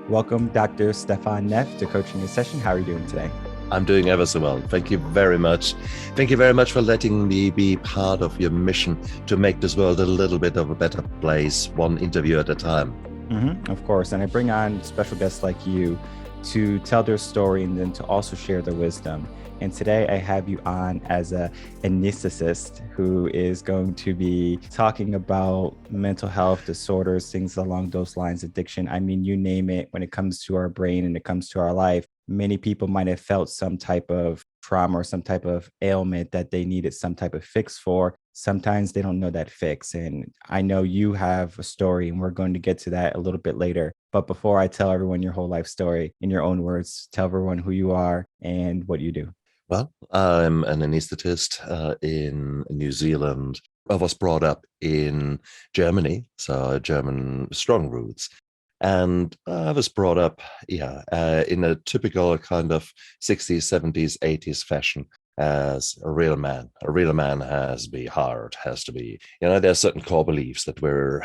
Welcome, Dr. Stephan Neff, to Coaching in Session. How are you doing today? I'm doing ever so well. Thank you very much. Thank you very much for letting me be part of your mission to make this world a little bit of a better place, one interview at a time. Of course. And I bring on special guests like you to tell their story and then to also share their wisdom. And today I have you on as a anesthetist who is going to be talking about mental health disorders, things along those lines, addiction. I mean, you name it, when it comes to our brain and it comes to our life, many people might have felt some type of trauma or some type of ailment that they needed some type of fix for. Sometimes they don't know that fix. And I know you have a story, and we're going to get to that a little bit later. But before I tell everyone your whole life story, in your own words, tell everyone who you are and what you do. Well, I'm an anesthetist in New Zealand. I was brought up in Germany, so German strong roots. And I was brought up, in a typical kind of 60s, 70s, 80s fashion as a real man. A real man has to be hard, has to be, there's certain core beliefs that were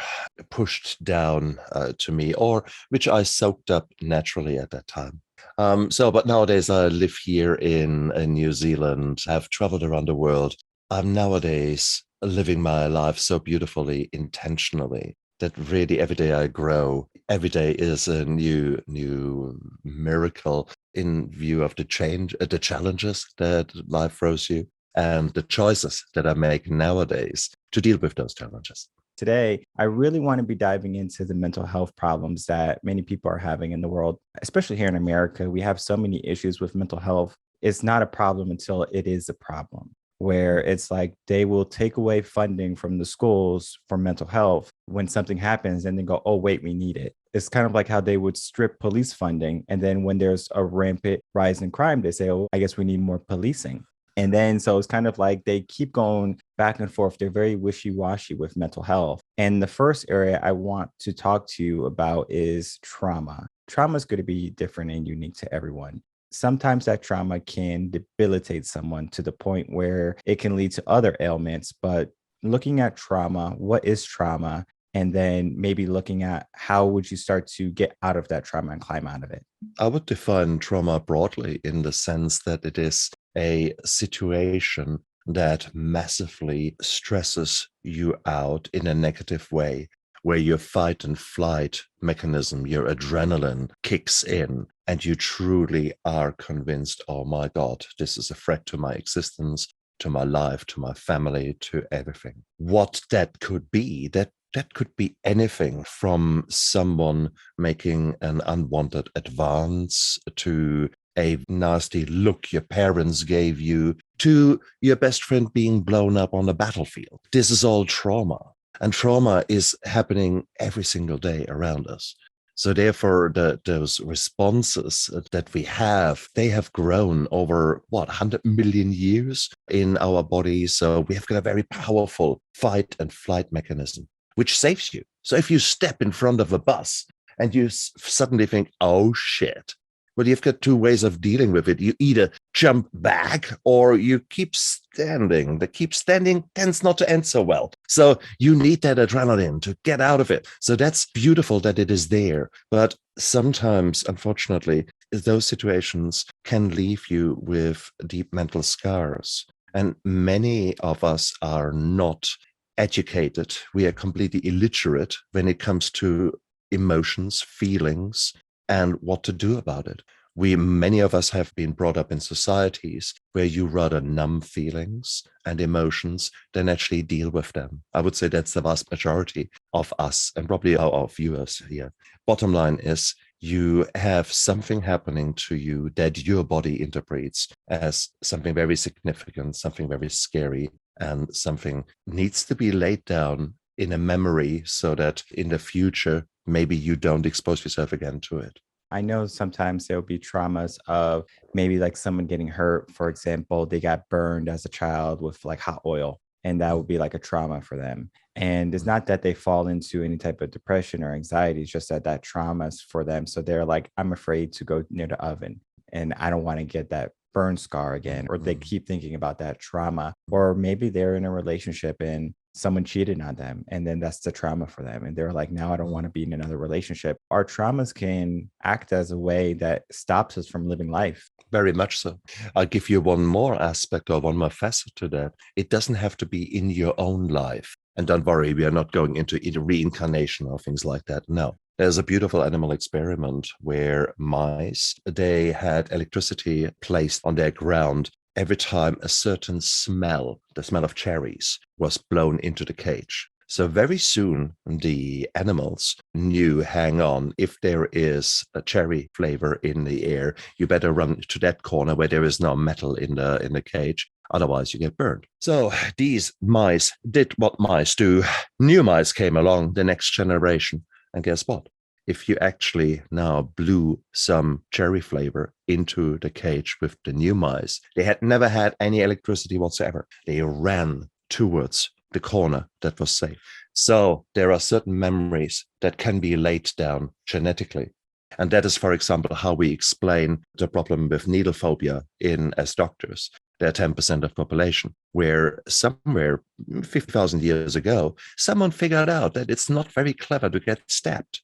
pushed down to me, or which I soaked up naturally at that time. But nowadays I live here in New Zealand, have traveled around the world. I'm nowadays living my life so beautifully, intentionally, that really every day I grow. Every day is a new miracle in view of the challenges that life throws you, and the choices that I make nowadays to deal with those challenges. Today, I really want to be diving into the mental health problems that many people are having in the world, especially here in America. We have so many issues with mental health. It's not a problem until it is a problem, where it's like they will take away funding from the schools for mental health when something happens and then go, oh, wait, we need it. It's kind of like how they would strip police funding. And then when there's a rampant rise in crime, they say, oh, I guess we need more policing. And then so it's kind of like they keep going back and forth. They're very wishy-washy with mental health. And the first area I want to talk to you about is trauma. Trauma is going to be different and unique to everyone. Sometimes that trauma can debilitate someone to the point where it can lead to other ailments. But looking at trauma, what is trauma? And then maybe looking at how would you start to get out of that trauma and climb out of it? I would define trauma broadly in the sense that it is a situation that massively stresses you out in a negative way, where your fight and flight mechanism, your adrenaline kicks in, and you truly are convinced, oh my God, this is a threat to my existence, to my life, to my family, to everything. What that could be, that could be anything from someone making an unwanted advance to a nasty look your parents gave you, to your best friend being blown up on a battlefield. This is all trauma. And trauma is happening every single day around us. So therefore, those responses that we have, they have grown over, 100 million years in our bodies. So we have got a very powerful fight and flight mechanism, which saves you. So if you step in front of a bus and you suddenly think, oh shit, well, you've got two ways of dealing with it. You either jump back or you keep standing. The keep standing tends not to end so well. So you need that adrenaline to get out of it. So that's beautiful that it is there. But sometimes, unfortunately, those situations can leave you with deep mental scars. And many of us are not educated. We are completely illiterate when it comes to emotions, feelings, and what to do about it. Many of us have been brought up in societies where you rather numb feelings and emotions than actually deal with them. I would say that's the vast majority of us and probably our viewers here. Bottom line is, you have something happening to you that your body interprets as something very significant, something very scary, and something needs to be laid down in a memory so that in the future, maybe you don't expose yourself again to it. I know sometimes there'll be traumas of maybe like someone getting hurt. For example, they got burned as a child with like hot oil, and that would be like a trauma for them. And it's not that they fall into any type of depression or anxiety, it's just that that trauma is for them. So they're like, I'm afraid to go near the oven and I don't want to get that burn scar again, or they keep thinking about that trauma. Or maybe they're in a relationship and someone cheated on them, and then that's the trauma for them, and they're like, now I don't want to be in another relationship. Our traumas can act as a way that stops us from living life. Very much so. I'll give you one more aspect or one more facet to that. It doesn't have to be in your own life. And don't worry, we are not going into reincarnation or things like that. No. There's a beautiful animal experiment where mice, they had electricity placed on their ground every time a certain smell, the smell of cherries, was blown into the cage. So very soon, the animals knew, hang on, if there is a cherry flavor in the air, you better run to that corner where there is no metal in the cage. Otherwise, you get burned. So these mice did what mice do. New mice came along, the next generation. And guess what? If you actually now blew some cherry flavor into the cage with the new mice, they had never had any electricity whatsoever. They ran towards the corner that was safe. So there are certain memories that can be laid down genetically. And that is, for example, how we explain the problem with needle phobia as doctors. There are 10% of population where somewhere 50,000 years ago, someone figured out that it's not very clever to get stabbed.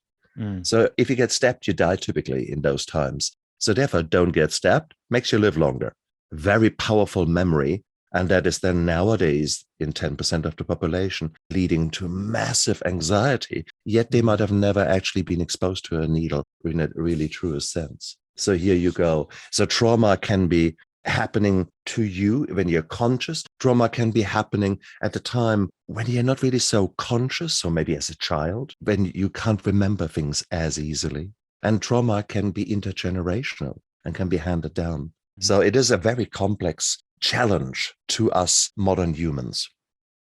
So if you get stabbed, you die typically in those times. So therefore, don't get stabbed, makes you live longer. Very powerful memory. And that is then nowadays in 10% of the population, leading to massive anxiety. Yet they might have never actually been exposed to a needle in a really truest sense. So here you go. So trauma can be happening to you when you're conscious. Trauma can be happening at the time when you're not really so conscious, or maybe as a child, when you can't remember things as easily. And trauma can be intergenerational and can be handed down. So it is a very complex challenge to us modern humans.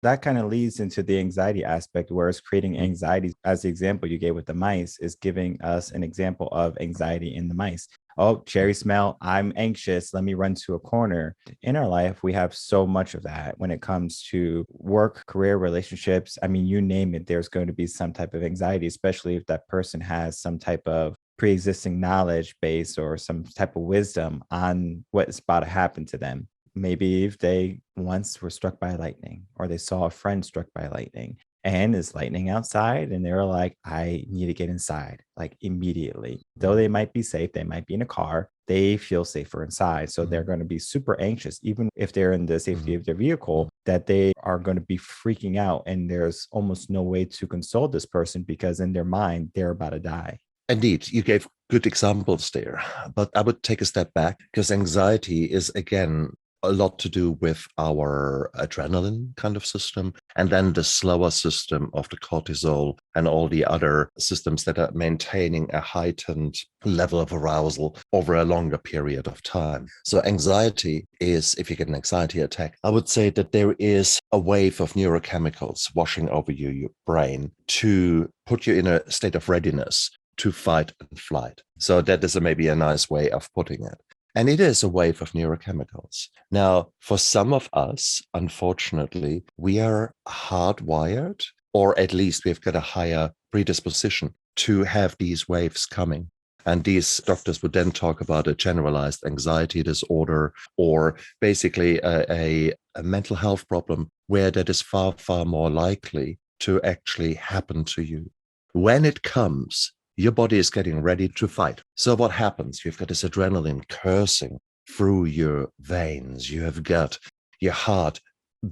That kind of leads into the anxiety aspect, where it's creating anxiety. As the example you gave with the mice is giving us an example of anxiety in the mice. Oh, cherry smell, I'm anxious, let me run to a corner. In our life, we have so much of that when it comes to work, career, relationships. I mean, you name it, there's going to be some type of anxiety, especially if that person has some type of pre-existing knowledge base or some type of wisdom on what's about to happen to them. Maybe if they once were struck by lightning, or they saw a friend struck by lightning, and it's lightning outside, and they're like, I need to get inside, like immediately. Though they might be safe, they might be in a car, they feel safer inside. So they're going to be super anxious, even if they're in the safety of their vehicle, that they are going to be freaking out. And there's almost no way to console this person, because in their mind, they're about to die. Indeed, you gave good examples there, but I would take a step back, because anxiety is, again, a lot to do with our adrenaline kind of system, and then the slower system of the cortisol and all the other systems that are maintaining a heightened level of arousal over a longer period of time. So anxiety is, if you get an anxiety attack, I would say that there is a wave of neurochemicals washing over your brain to put you in a state of readiness to fight and flight. So that is maybe a nice way of putting it. And it is a wave of neurochemicals. Now, for some of us, unfortunately, we are hardwired, or at least we've got a higher predisposition to have these waves coming. And these doctors would then talk about a generalized anxiety disorder, or basically a mental health problem where that is far, far more likely to actually happen to you. When it comes, your body is getting ready to fight. So what happens? You've got this adrenaline coursing through your veins. You have got your heart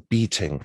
beating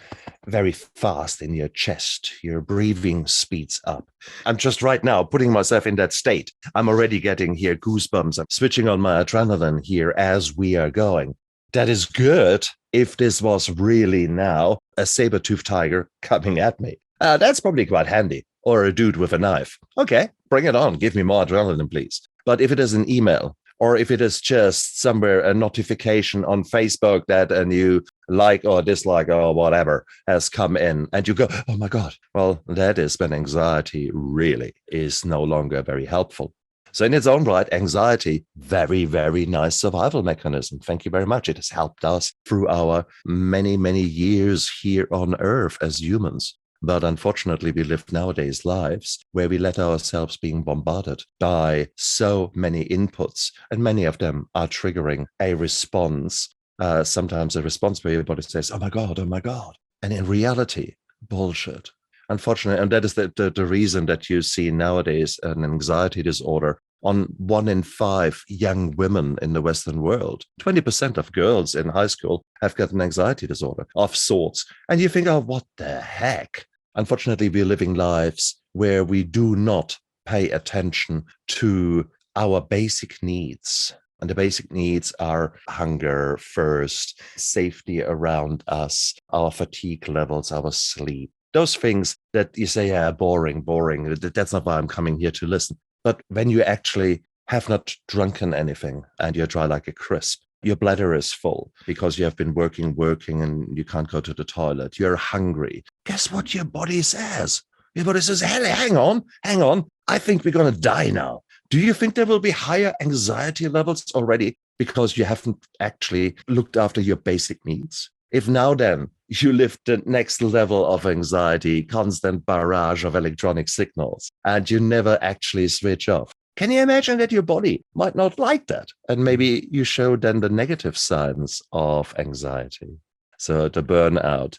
very fast in your chest. Your breathing speeds up. I'm just right now putting myself in that state. I'm already getting here goosebumps. I'm switching on my adrenaline here as we are going. That is good if this was really now a saber-toothed tiger coming at me. That's probably quite handy. Or a dude with a knife. Okay, bring it on. Give me more adrenaline, please. But if it is an email, or if it is just somewhere a notification on Facebook that a new like or dislike or whatever has come in, and you go, oh my God, well, that is when anxiety really is no longer very helpful. So in its own right, anxiety, very, very nice survival mechanism. Thank you very much. It has helped us through our many, many years here on Earth as humans. But unfortunately, we live nowadays lives where we let ourselves being bombarded by so many inputs, and many of them are triggering a response, sometimes a response where your body says, oh my God, oh my God. And in reality, Bullshit. Unfortunately, and that is the reason that you see nowadays an anxiety disorder on 1 in 5 young women in the Western world. 20% of girls in high school have got an anxiety disorder of sorts. And you think, oh, what the heck? Unfortunately, we're living lives where we do not pay attention to our basic needs. And the basic needs are hunger first, safety around us, our fatigue levels, our sleep. Those things that you say, yeah, boring, boring. That's not why I'm coming here to listen. But when you actually have not drunken anything and you're dry like a crisp, your bladder is full because you have been working, and you can't go to the toilet. You're hungry. Guess what your body says? Your body says, hey, hang on. I think we're going to die now. Do you think there will be higher anxiety levels already because you haven't actually looked after your basic needs? If now then you live the next level of anxiety, constant barrage of electronic signals, and you never actually switch off, can you imagine that your body might not like that? And maybe you show then the negative signs of anxiety. So the burnout,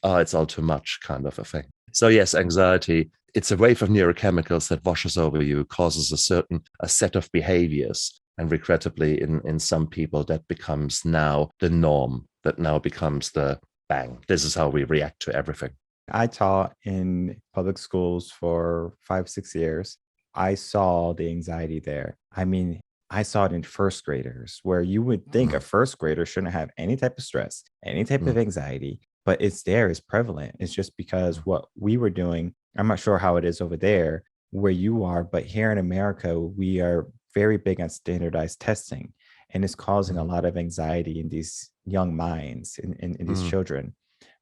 it's all too much kind of a thing. So yes, anxiety, it's a wave of neurochemicals that washes over you, causes a set of behaviors. And regrettably, in some people, that becomes now the norm, that now becomes the bang. This is how we react to everything. I taught in public schools for 5, 6 years. I saw the anxiety there. I mean, I saw it in first graders where you would think a first grader shouldn't have any type of stress, any type of anxiety, but it's there, it's prevalent. It's just because what we were doing, I'm not sure how it is over there where you are, but here in America, we are very big on standardized testing, and it's causing a lot of anxiety in these young minds, in these children,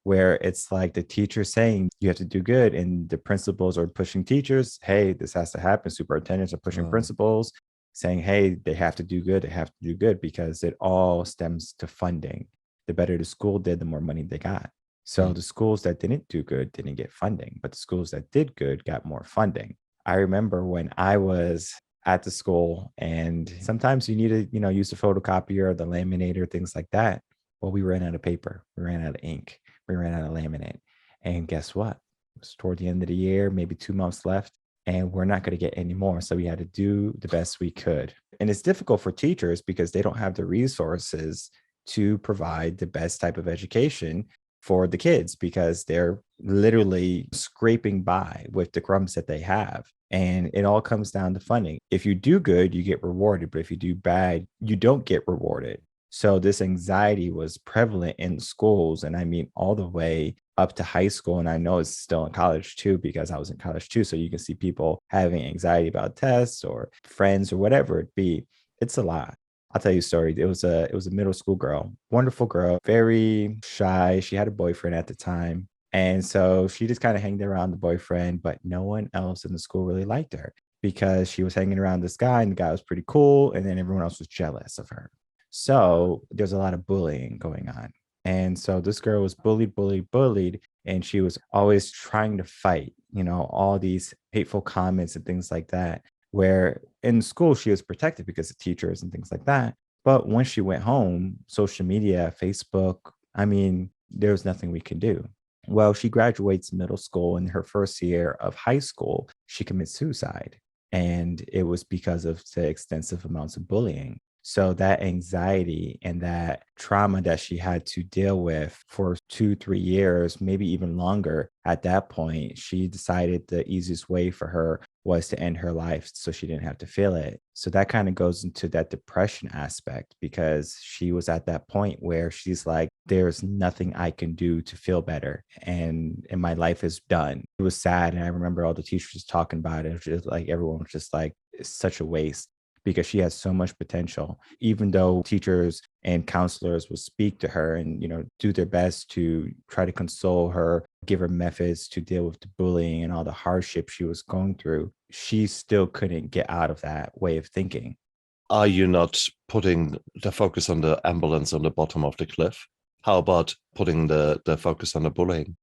where it's like the teacher saying you have to do good, and the principals are pushing teachers, hey, this has to happen. Superintendents are pushing principals saying, hey, they have to do good, because it all stems to funding. The better the school did, the more money they got. So the schools that didn't do good didn't get funding, but the schools that did good got more funding. I remember when I was at the school, and sometimes you need to, use the photocopier or the laminator, things like that. Well, we ran out of paper, we ran out of ink, we ran out of laminate. And guess what? It was toward the end of the year, maybe 2 months left, and we're not going to get any more. So we had to do the best we could. And it's difficult for teachers because they don't have the resources to provide the best type of education for the kids, because they're literally scraping by with the crumbs that they have. And it all comes down to funding. If you do good, you get rewarded. But if you do bad, you don't get rewarded. So this anxiety was prevalent in schools. And I mean, all the way up to high school. And I know it's still in college too, because I was in college too. So you can see people having anxiety about tests or friends or whatever it be. It's a lot. I'll tell you a story. It was a middle school girl, wonderful girl, very shy. She had a boyfriend at the time. And so she just kind of hanged around the boyfriend, but no one else in the school really liked her because she was hanging around this guy, and the guy was pretty cool. And then everyone else was jealous of her. So there's a lot of bullying going on. And so this girl was bullied. And she was always trying to fight, all these hateful comments and things like that, where in school she was protected because of teachers and things like that. But once she went home, social media, Facebook, I mean, there was nothing we could do. Well, she graduates middle school. In her first year of high school, she commits suicide. And it was because of the extensive amounts of bullying. So that anxiety and that trauma that she had to deal with for 2, 3 years, maybe even longer, at that point, she decided the easiest way for her was to end her life so she didn't have to feel it. So that kind of goes into that depression aspect, because she was at that point where she's like, there's nothing I can do to feel better. And my life is done. It was sad. And I remember all the teachers talking about it. It was just like, everyone was just like, it's such a waste, because she has so much potential, even though teachers and counselors will speak to her and, do their best to try to console her, give her methods to deal with the bullying and all the hardship she was going through. She still couldn't get out of that way of thinking. Are you not putting the focus on the ambulance on the bottom of the cliff? How about putting the focus on the bullying?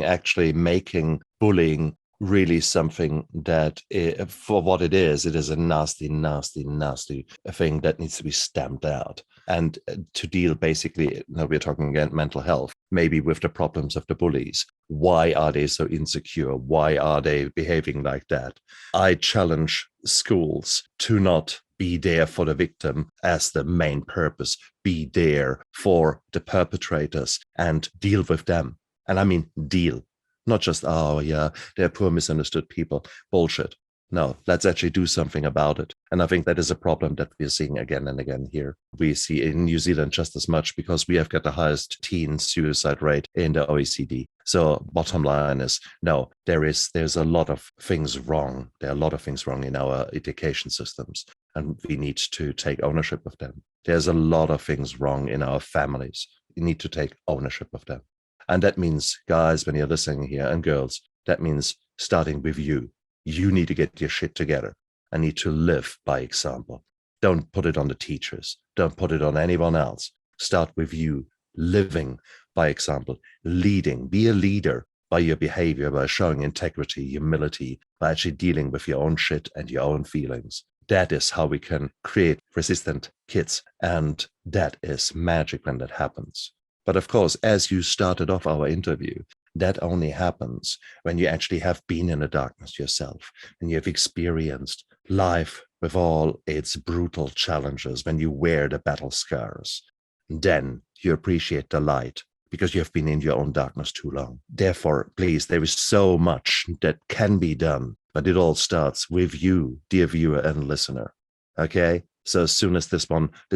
Actually making bullying really something that, for what it is a nasty, nasty, nasty thing that needs to be stamped out. And to deal basically, now we're talking again mental health, maybe with the problems of the bullies. Why are they so insecure? Why are they behaving like that? I challenge schools to not be there for the victim as the main purpose, be there for the perpetrators and deal with them. And I mean, deal. Not just, oh, yeah, they're poor, misunderstood people. Bullshit. No, let's actually do something about it. And I think that is a problem that we're seeing again and again here. We see in New Zealand just as much because we have got the highest teen suicide rate in the OECD. So bottom line is, no, there's a lot of things wrong. There are a lot of things wrong in our education systems, and we need to take ownership of them. There's a lot of things wrong in our families. We need to take ownership of them. And that means, guys, when you're listening here, and girls, that means starting with you. You need to get your shit together and need to live by example. Don't put it on the teachers. Don't put it on anyone else. Start with you, living by example, leading. Be a leader by your behavior, by showing integrity, humility, by actually dealing with your own shit and your own feelings. That is how we can create resistant kids. And that is magic when that happens. But of course, as you started off our interview, that only happens when you actually have been in the darkness yourself and you have experienced life with all its brutal challenges, when you wear the battle scars. Then you appreciate the light because you have been in your own darkness too long. Therefore, please, there is so much that can be done, but it all starts with you, dear viewer and listener. Okay? So as soon as this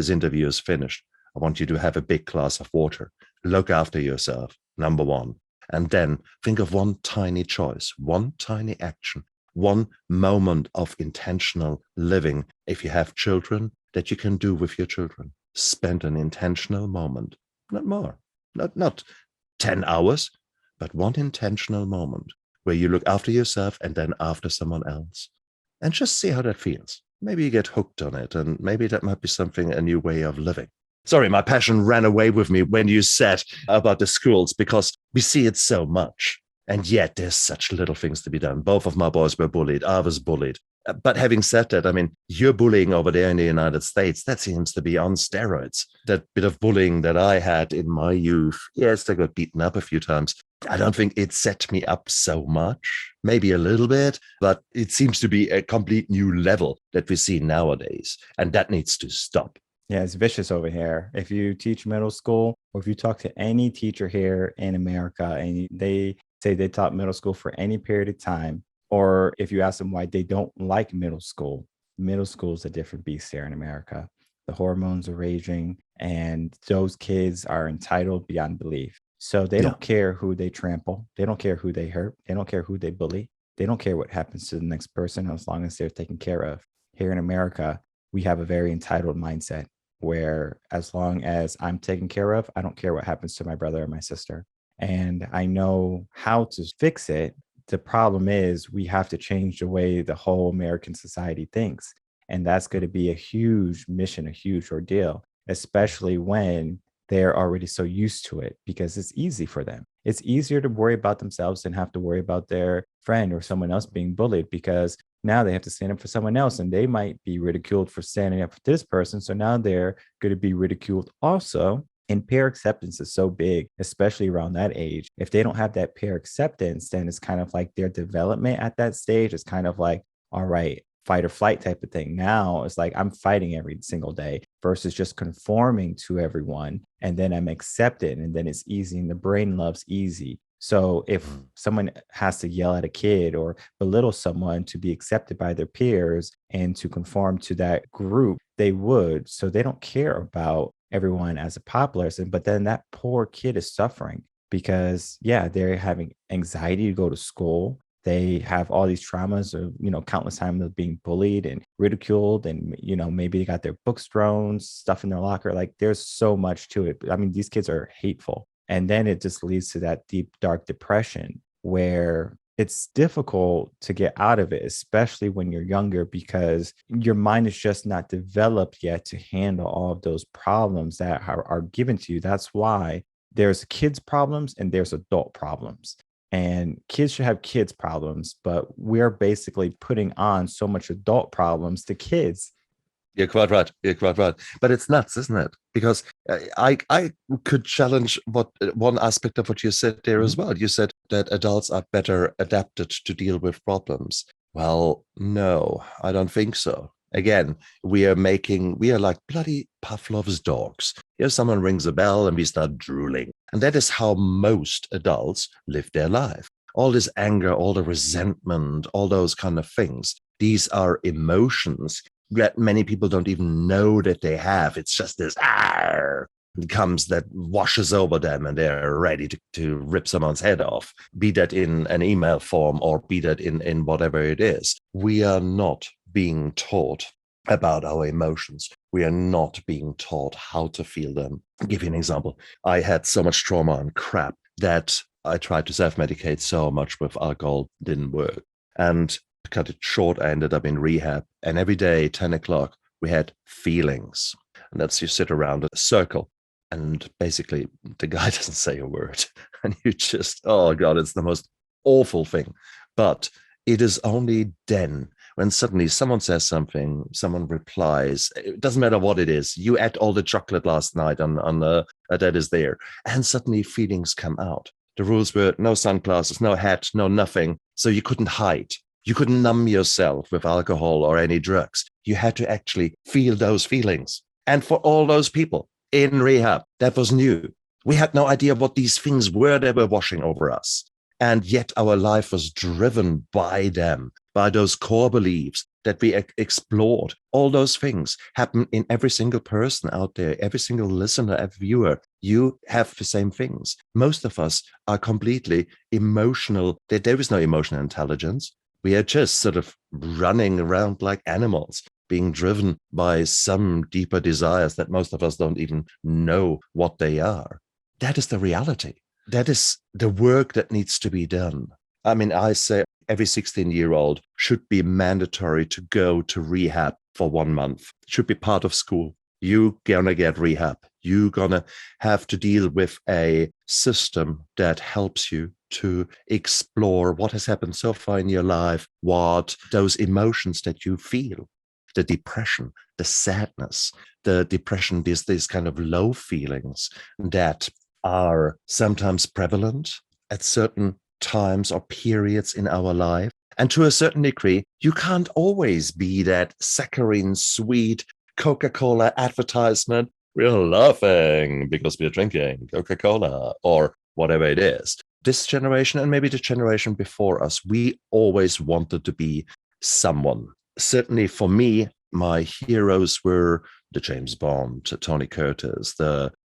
interview is finished, I want you to have a big glass of water. Look after yourself, number one. And then think of one tiny choice, one tiny action, one moment of intentional living. If you have children, that you can do with your children. Spend an intentional moment, not more, not 10 hours, but one intentional moment where you look after yourself and then after someone else. And just see how that feels. Maybe you get hooked on it, and maybe that might be something, a new way of living. Sorry, my passion ran away with me when you said about the schools, because we see it so much. And yet there's such little things to be done. Both of my boys were bullied. I was bullied. But having said that, I mean, your bullying over there in the United States, that seems to be on steroids. That bit of bullying that I had in my youth, yes, I got beaten up a few times. I don't think it set me up so much, maybe a little bit, but it seems to be a complete new level that we see nowadays. And that needs to stop. Yeah, it's vicious over here. If you teach middle school, or if you talk to any teacher here in America and they say they taught middle school for any period of time, or if you ask them why they don't like middle school is a different beast here in America. The hormones are raging, and those kids are entitled beyond belief. So they don't care who they trample. They don't care who they hurt. They don't care who they bully. They don't care what happens to the next person as long as they're taken care of. Here in America, we have a very entitled mindset, where as long as I'm taken care of, I don't care what happens to my brother or my sister. And I know how to fix it. The problem is we have to change the way the whole American society thinks. And that's going to be a huge mission, a huge ordeal, especially when they're already so used to it, because it's easy for them. It's easier to worry about themselves than have to worry about their friend or someone else being bullied, because now they have to stand up for someone else, and they might be ridiculed for standing up for this person. So now they're going to be ridiculed also. And peer acceptance is so big, especially around that age. If they don't have that peer acceptance, then it's kind of like their development at that stage is kind of like, all right, fight or flight type of thing. Now it's like I'm fighting every single day versus just conforming to everyone. And then I'm accepted, and then it's easy. And the brain loves easy. So if someone has to yell at a kid or belittle someone to be accepted by their peers and to conform to that group, they would. So they don't care about everyone as a popular. But then that poor kid is suffering because, yeah, they're having anxiety to go to school. They have all these traumas of, countless times of being bullied and ridiculed, and, maybe they got their books thrown, stuff in their locker. Like there's so much to it. I mean, these kids are hateful. And then it just leads to that deep, dark depression where it's difficult to get out of it, especially when you're younger, because your mind is just not developed yet to handle all of those problems that are given to you. That's why there's kids' problems and there's adult problems. And kids should have kids problems, but we're basically putting on so much adult problems to kids. You're quite right. You're quite right. But it's nuts, isn't it? Because I could challenge what one aspect of what you said there as Mhm. well. You said that adults are better adapted to deal with problems. Well, no, I don't think so. Again, we are like bloody Pavlov's dogs. If someone rings a bell and we start drooling. And that is how most adults live their life. All this anger, all the resentment, all those kind of things. These are emotions that many people don't even know that they have. It's just this comes that washes over them and they're ready to rip someone's head off, be that in an email form or be that in whatever it is. We are not being taught about our emotions. We are not being taught how to feel them. I'll give you an example. I had so much trauma and crap that I tried to self-medicate so much with alcohol, didn't work. And to cut it short, I ended up in rehab. And every day, 10 o'clock, we had feelings. And that's you sit around a circle. And basically, the guy doesn't say a word. And you just, oh God, it's the most awful thing. But it is only then when suddenly someone says something, someone replies, it doesn't matter what it is. You ate all the chocolate last night on the that is there. And suddenly feelings come out. The rules were no sunglasses, no hat, no nothing. So you couldn't hide. You couldn't numb yourself with alcohol or any drugs. You had to actually feel those feelings. And for all those people in rehab, that was new. We had no idea what these things were that were washing over us. And yet our life was driven by them, by those core beliefs that we explored. All those things happen in every single person out there, every single listener, every viewer. You have the same things. Most of us are completely emotional. There is no emotional intelligence. We are just sort of running around like animals, being driven by some deeper desires that most of us don't even know what they are. That is the reality. That is the work that needs to be done. I mean, I say every 16-year-old should be mandatory to go to rehab for 1 month. It should be part of school. You're gonna get rehab. You're gonna have to deal with a system that helps you to explore what has happened so far in your life, what those emotions that you feel, the depression, the sadness, the depression, these kind of low feelings that are sometimes prevalent at certain times or periods in our life. And to a certain degree, you can't always be that saccharine, sweet Coca-Cola advertisement. We're laughing because we're drinking Coca-Cola or whatever it is. This generation and maybe the generation before us, we always wanted to be someone. Certainly for me, my heroes were the James Bond, Tony Curtis,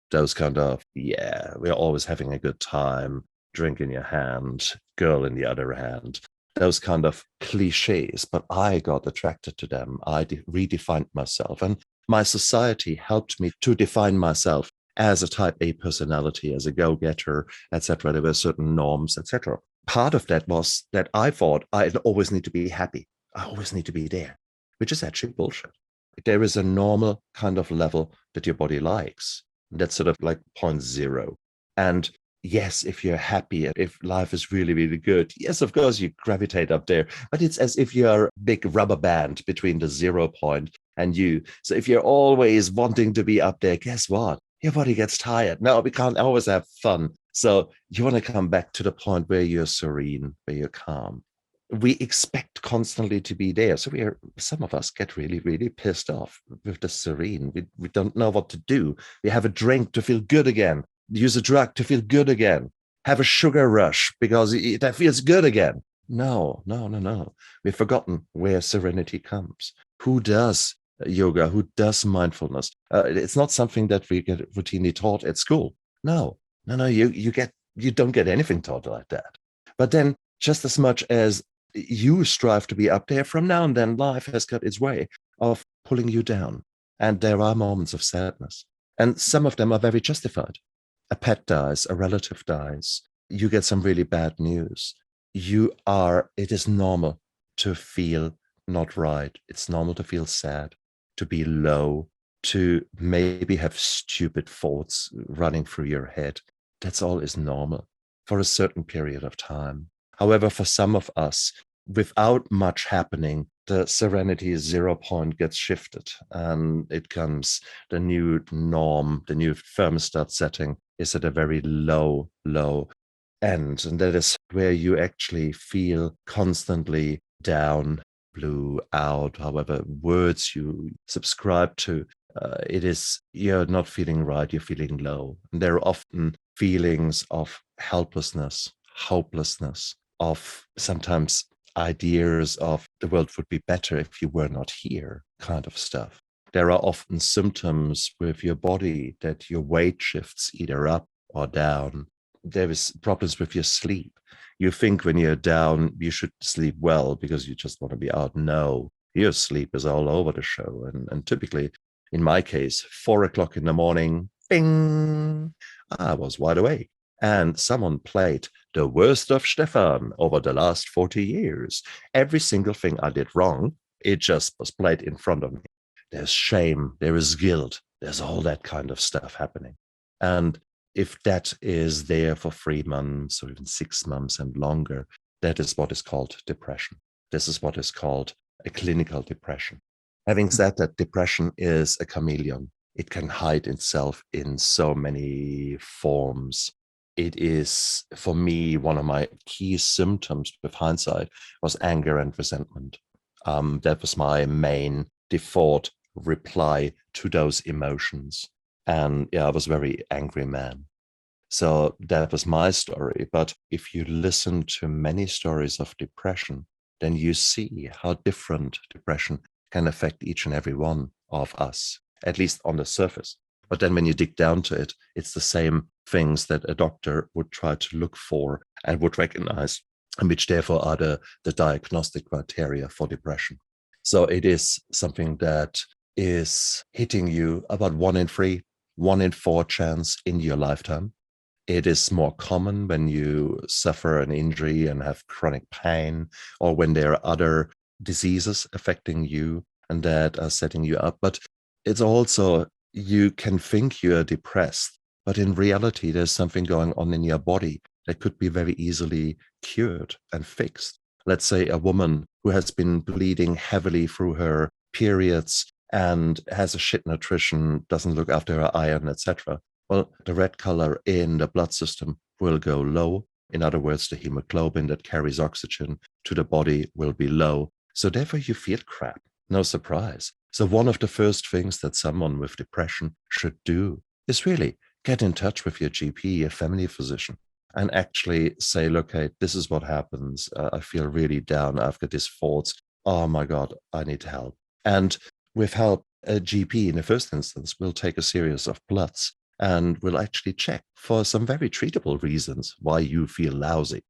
those kind of, yeah, we're always having a good time, drink in your hand, girl in the other hand, those kind of cliches. But I got attracted to them. I redefined myself. And my society helped me to define myself as a type A personality, as a go-getter, etc. There were certain norms, etc. Part of that was that I thought I always need to be happy. I always need to be there, which is actually bullshit. There is a normal kind of level that your body likes. That's sort of like point zero. And yes, if you're happy, if life is really, really good, yes, of course, you gravitate up there. But it's as if you're a big rubber band between the 0 point and you. So if you're always wanting to be up there, guess what? Your body gets tired. No, we can't always have fun. So you want to come back to the point where you're serene, where you're calm. We expect constantly to be there. So some of us get really, really pissed off with the serene. We don't know what to do. We have a drink to feel good again, use a drug to feel good again, have a sugar rush because that feels good again. No, no, no, no. We've forgotten where serenity comes. Who does yoga? Who does mindfulness? It's not something that we get routinely taught at school. No, no, no. You don't get anything taught like that. But then, just as much as you strive to be up there, from now and then, life has got its way of pulling you down, and there are moments of sadness, and some of them are very justified. A pet dies, a relative dies, you get some really bad news. It is normal to feel not right. It's normal to feel sad, to be low, to maybe have stupid thoughts running through your head. That's all is normal. for a certain period of time. However, for some of us, without much happening, the serenity 0 point gets shifted and it comes the new norm, the new thermostat setting is at a very low, low end. And that is where you actually feel constantly down, blue, out, however words you subscribe to. It is, you're not feeling right, you're feeling low. And there are often feelings of helplessness, hopelessness, of sometimes ideas of the world would be better if you were not here, kind of stuff. There are often symptoms with your body that your weight shifts either up or down. There is problems with your sleep. You think when you're down, you should sleep well because you just want to be out. No, your sleep is all over the show. And typically, in my case, 4 o'clock in the morning, bing, I was wide awake. And someone played the worst of Stephan over the last 40 years. Every single thing I did wrong, it just was played in front of me. There's shame, there is guilt, there's all that kind of stuff happening. And if that is there for 3 months or even 6 months and longer, that is what is called depression. This is what is called a clinical depression. Having said that, depression is a chameleon. It can hide itself in so many forms. It is, for me, one of my key symptoms with hindsight was anger and resentment. That was my main default reply to those emotions. And yeah, I was a very angry man. So that was my story. But if you listen to many stories of depression, then you see how different depression can affect each and every one of us, at least on the surface. But then when you dig down to it, it's the same things that a doctor would try to look for and would recognize, and which therefore are the diagnostic criteria for depression. So it is something that is hitting you about 1 in 3, 1 in 4 chance in your lifetime. It is more common when you suffer an injury and have chronic pain, or when there are other diseases affecting you and that are setting you up. But it's also, you can think you are depressed, but in reality, there's something going on in your body that could be very easily cured and fixed. Let's say a woman who has been bleeding heavily through her periods and has a shit nutrition, doesn't look after her iron, etc. Well, the red color in the blood system will go low. In other words, the hemoglobin that carries oxygen to the body will be low. So therefore you feel crap. No surprise. So one of the first things that someone with depression should do is really get in touch with your GP, your family physician, and actually say, look, hey, this is what happens. I feel really down. I've got these thoughts. Oh my God, I need help. And with help, a GP in the first instance will take a series of bloods and will actually check for some very treatable reasons why you feel lousy.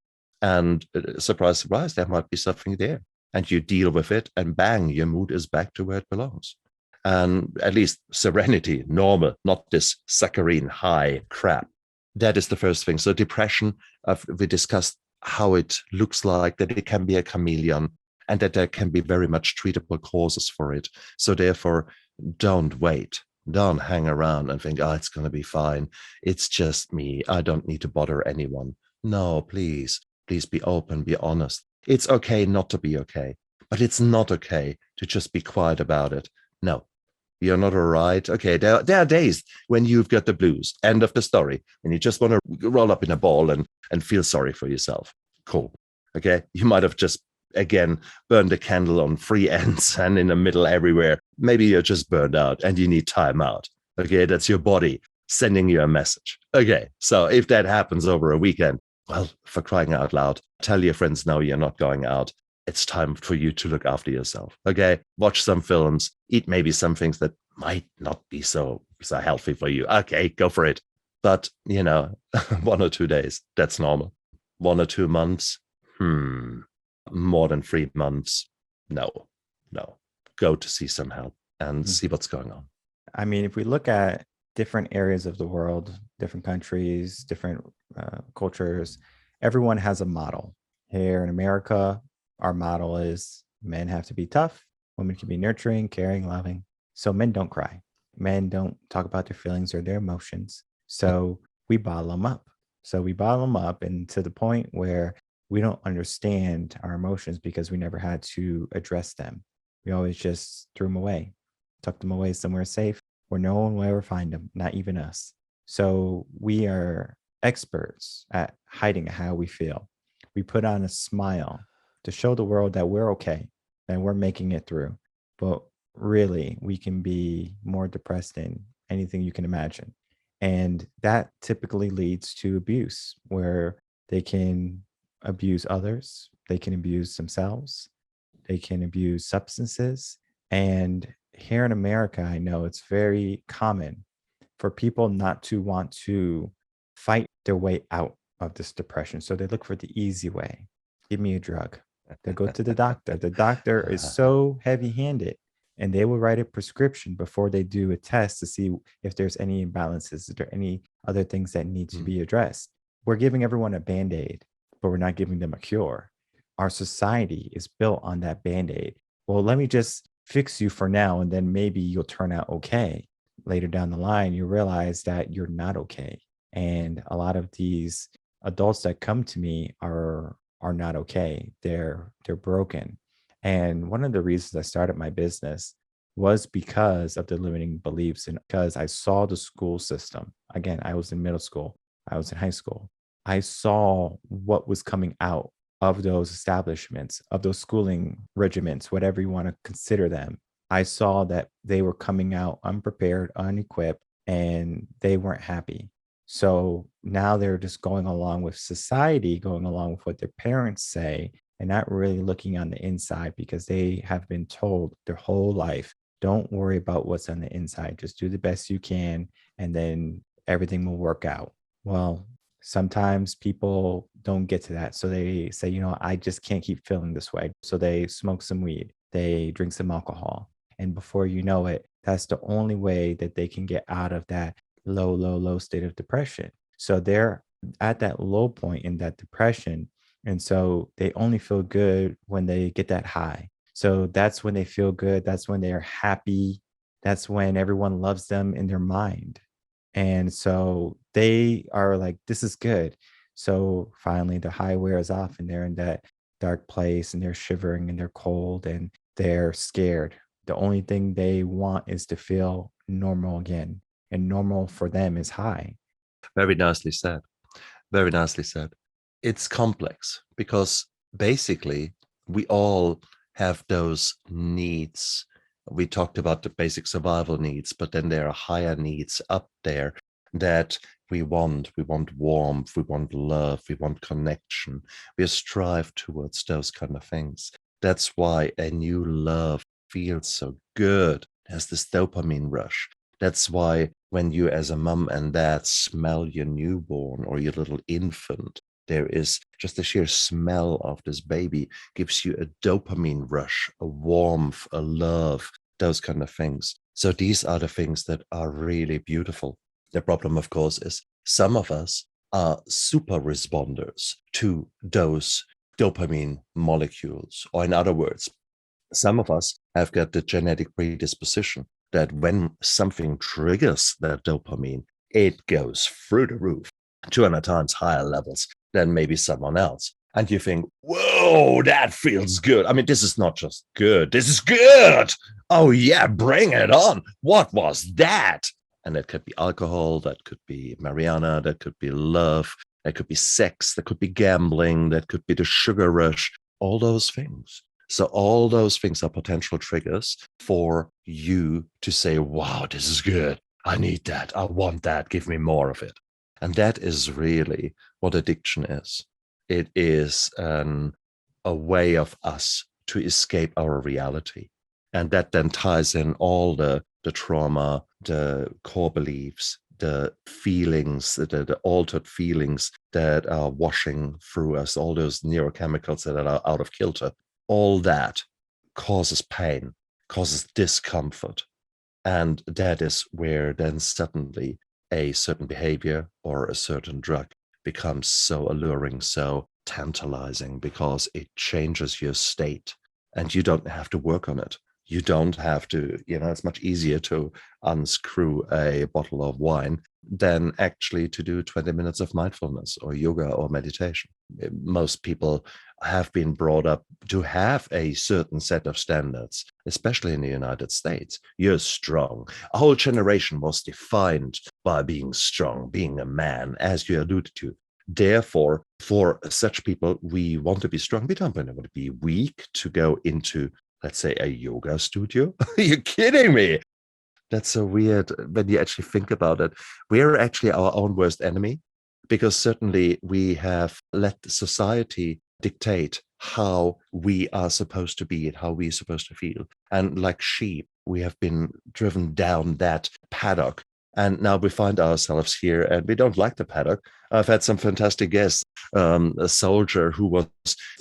And surprise, surprise, there might be something there. And you deal with it, and bang, your mood is back to where it belongs. And at least serenity, normal, not this saccharine high crap. That is the first thing. So depression, we discussed how it looks like, that it can be a chameleon, and that there can be very much treatable causes for it. So therefore, don't wait. Don't hang around and think, oh, it's going to be fine. It's just me. I don't need to bother anyone. No, please be open, be honest. It's okay not to be okay, but it's not okay to just be quiet about it. No, you're not all right. Okay, there are days when you've got the blues, end of the story, and you just want to roll up in a ball and feel sorry for yourself. Cool. Okay, you might have just, again, burned the candle on 3 ends and in the middle everywhere. Maybe you're just burned out and you need time out. Okay, that's your body sending you a message. Okay, so if that happens over a weekend, well, for crying out loud, tell your friends, no, you're not going out. It's time for you to look after yourself. Okay, watch some films, eat maybe some things that might not be so healthy for you. Okay, go for it. But, 1 or 2 days, that's normal. 1 or 2 months, more than 3 months, no. Go to see some help and see what's going on. I mean, if we look at different areas of the world, different countries, different cultures, everyone has a model. Here in America, our model is men have to be tough, women can be nurturing, caring, loving. So men don't cry. Men don't talk about their feelings or their emotions. So we bottle them up. So we bottle them up, and to the point where we don't understand our emotions because we never had to address them. We always just threw them away, tucked them away somewhere safe where no one will ever find them, not even us. So we are experts at hiding how we feel. We put on a smile to show the world that we're okay and we're making it through. But really, we can be more depressed than anything you can imagine. And that typically leads to abuse, where they can abuse others, they can abuse themselves, they can abuse substances. And here in America, I know it's very common for people not to want to fight their way out of this depression. So they look for the easy way. Give me a drug. They go to the doctor. The doctor is so heavy handed, and they will write a prescription before they do a test to see if there's any imbalances, is there any other things that need to be addressed. We're giving everyone a band aid, but we're not giving them a cure. Our society is built on that band aid. Well, let me just fix you for now, and then maybe you'll turn out okay. Later down the line, you realize that you're not okay. And a lot of these adults that come to me are not okay. They're broken. And one of the reasons I started my business was because of the limiting beliefs and because I saw the school system. Again, I was in middle school, I was in high school. I saw what was coming out of those establishments, of those schooling regiments, whatever you want to consider them. I saw that they were coming out unprepared, unequipped, and they weren't happy. So now they're just going along with society, going along with what their parents say, and not really looking on the inside because they have been told their whole life, don't worry about what's on the inside. Just do the best you can, and then everything will work out. Well, sometimes people don't get to that. So they say, I just can't keep feeling this way. So they smoke some weed, they drink some alcohol. And before you know it, that's the only way that they can get out of that low, low, low state of depression. So they're at that low point in that depression. And so they only feel good when they get that high. So that's when they feel good. That's when they are happy. That's when everyone loves them in their mind. And so they are like, this is good. So finally the high wears off and they're in that dark place and they're shivering and they're cold and they're scared. The only thing they want is to feel normal again. And normal for them is high. Very nicely said. Very nicely said. It's complex because basically we all have those needs. We talked about the basic survival needs, but then there are higher needs up there that we want. We want warmth, we want love, we want connection. We strive towards those kind of things. That's why a new love feels so good. There's this dopamine rush. That's why when you as a mum and dad smell your newborn or your little infant, there is just the sheer smell of this baby gives you a dopamine rush, a warmth, a love, those kind of things. So these are the things that are really beautiful. The problem, of course, is some of us are super responders to those dopamine molecules. Or in other words, some of us have got the genetic predisposition that when something triggers that dopamine, it goes through the roof, 200 times higher levels than maybe someone else. And you think, whoa, that feels good. I mean, this is not just good. This is good. Oh, yeah, bring it on. What was that? And that could be alcohol. That could be marijuana. That could be love. That could be sex. That could be gambling. That could be the sugar rush. All those things. So all those things are potential triggers for you to say, wow, this is good. I need that. I want that. Give me more of it. And that is really what addiction is. It is a way of us to escape our reality. And that then ties in all the trauma, the core beliefs, the feelings, the altered feelings that are washing through us, all those neurochemicals that are out of kilter. All that causes pain, causes discomfort. And that is where then suddenly a certain behavior or a certain drug becomes so alluring, so tantalizing, because it changes your state and you don't have to work on it. You don't have to, it's much easier to unscrew a bottle of wine than actually to do 20 minutes of mindfulness or yoga or meditation. Most people have been brought up to have a certain set of standards, especially in the United States. You're strong. A whole generation was defined by being strong, being a man, as you alluded to. Therefore, for such people, we want to be strong. We don't want to be weak to go into, let's say, a yoga studio. Are you kidding me? That's so weird when you actually think about it. We're actually our own worst enemy, because certainly we have let society dictate how we are supposed to be and how we're supposed to feel. And like sheep, we have been driven down that paddock. And now we find ourselves here and we don't like the paddock. I've had some fantastic guests, a soldier who was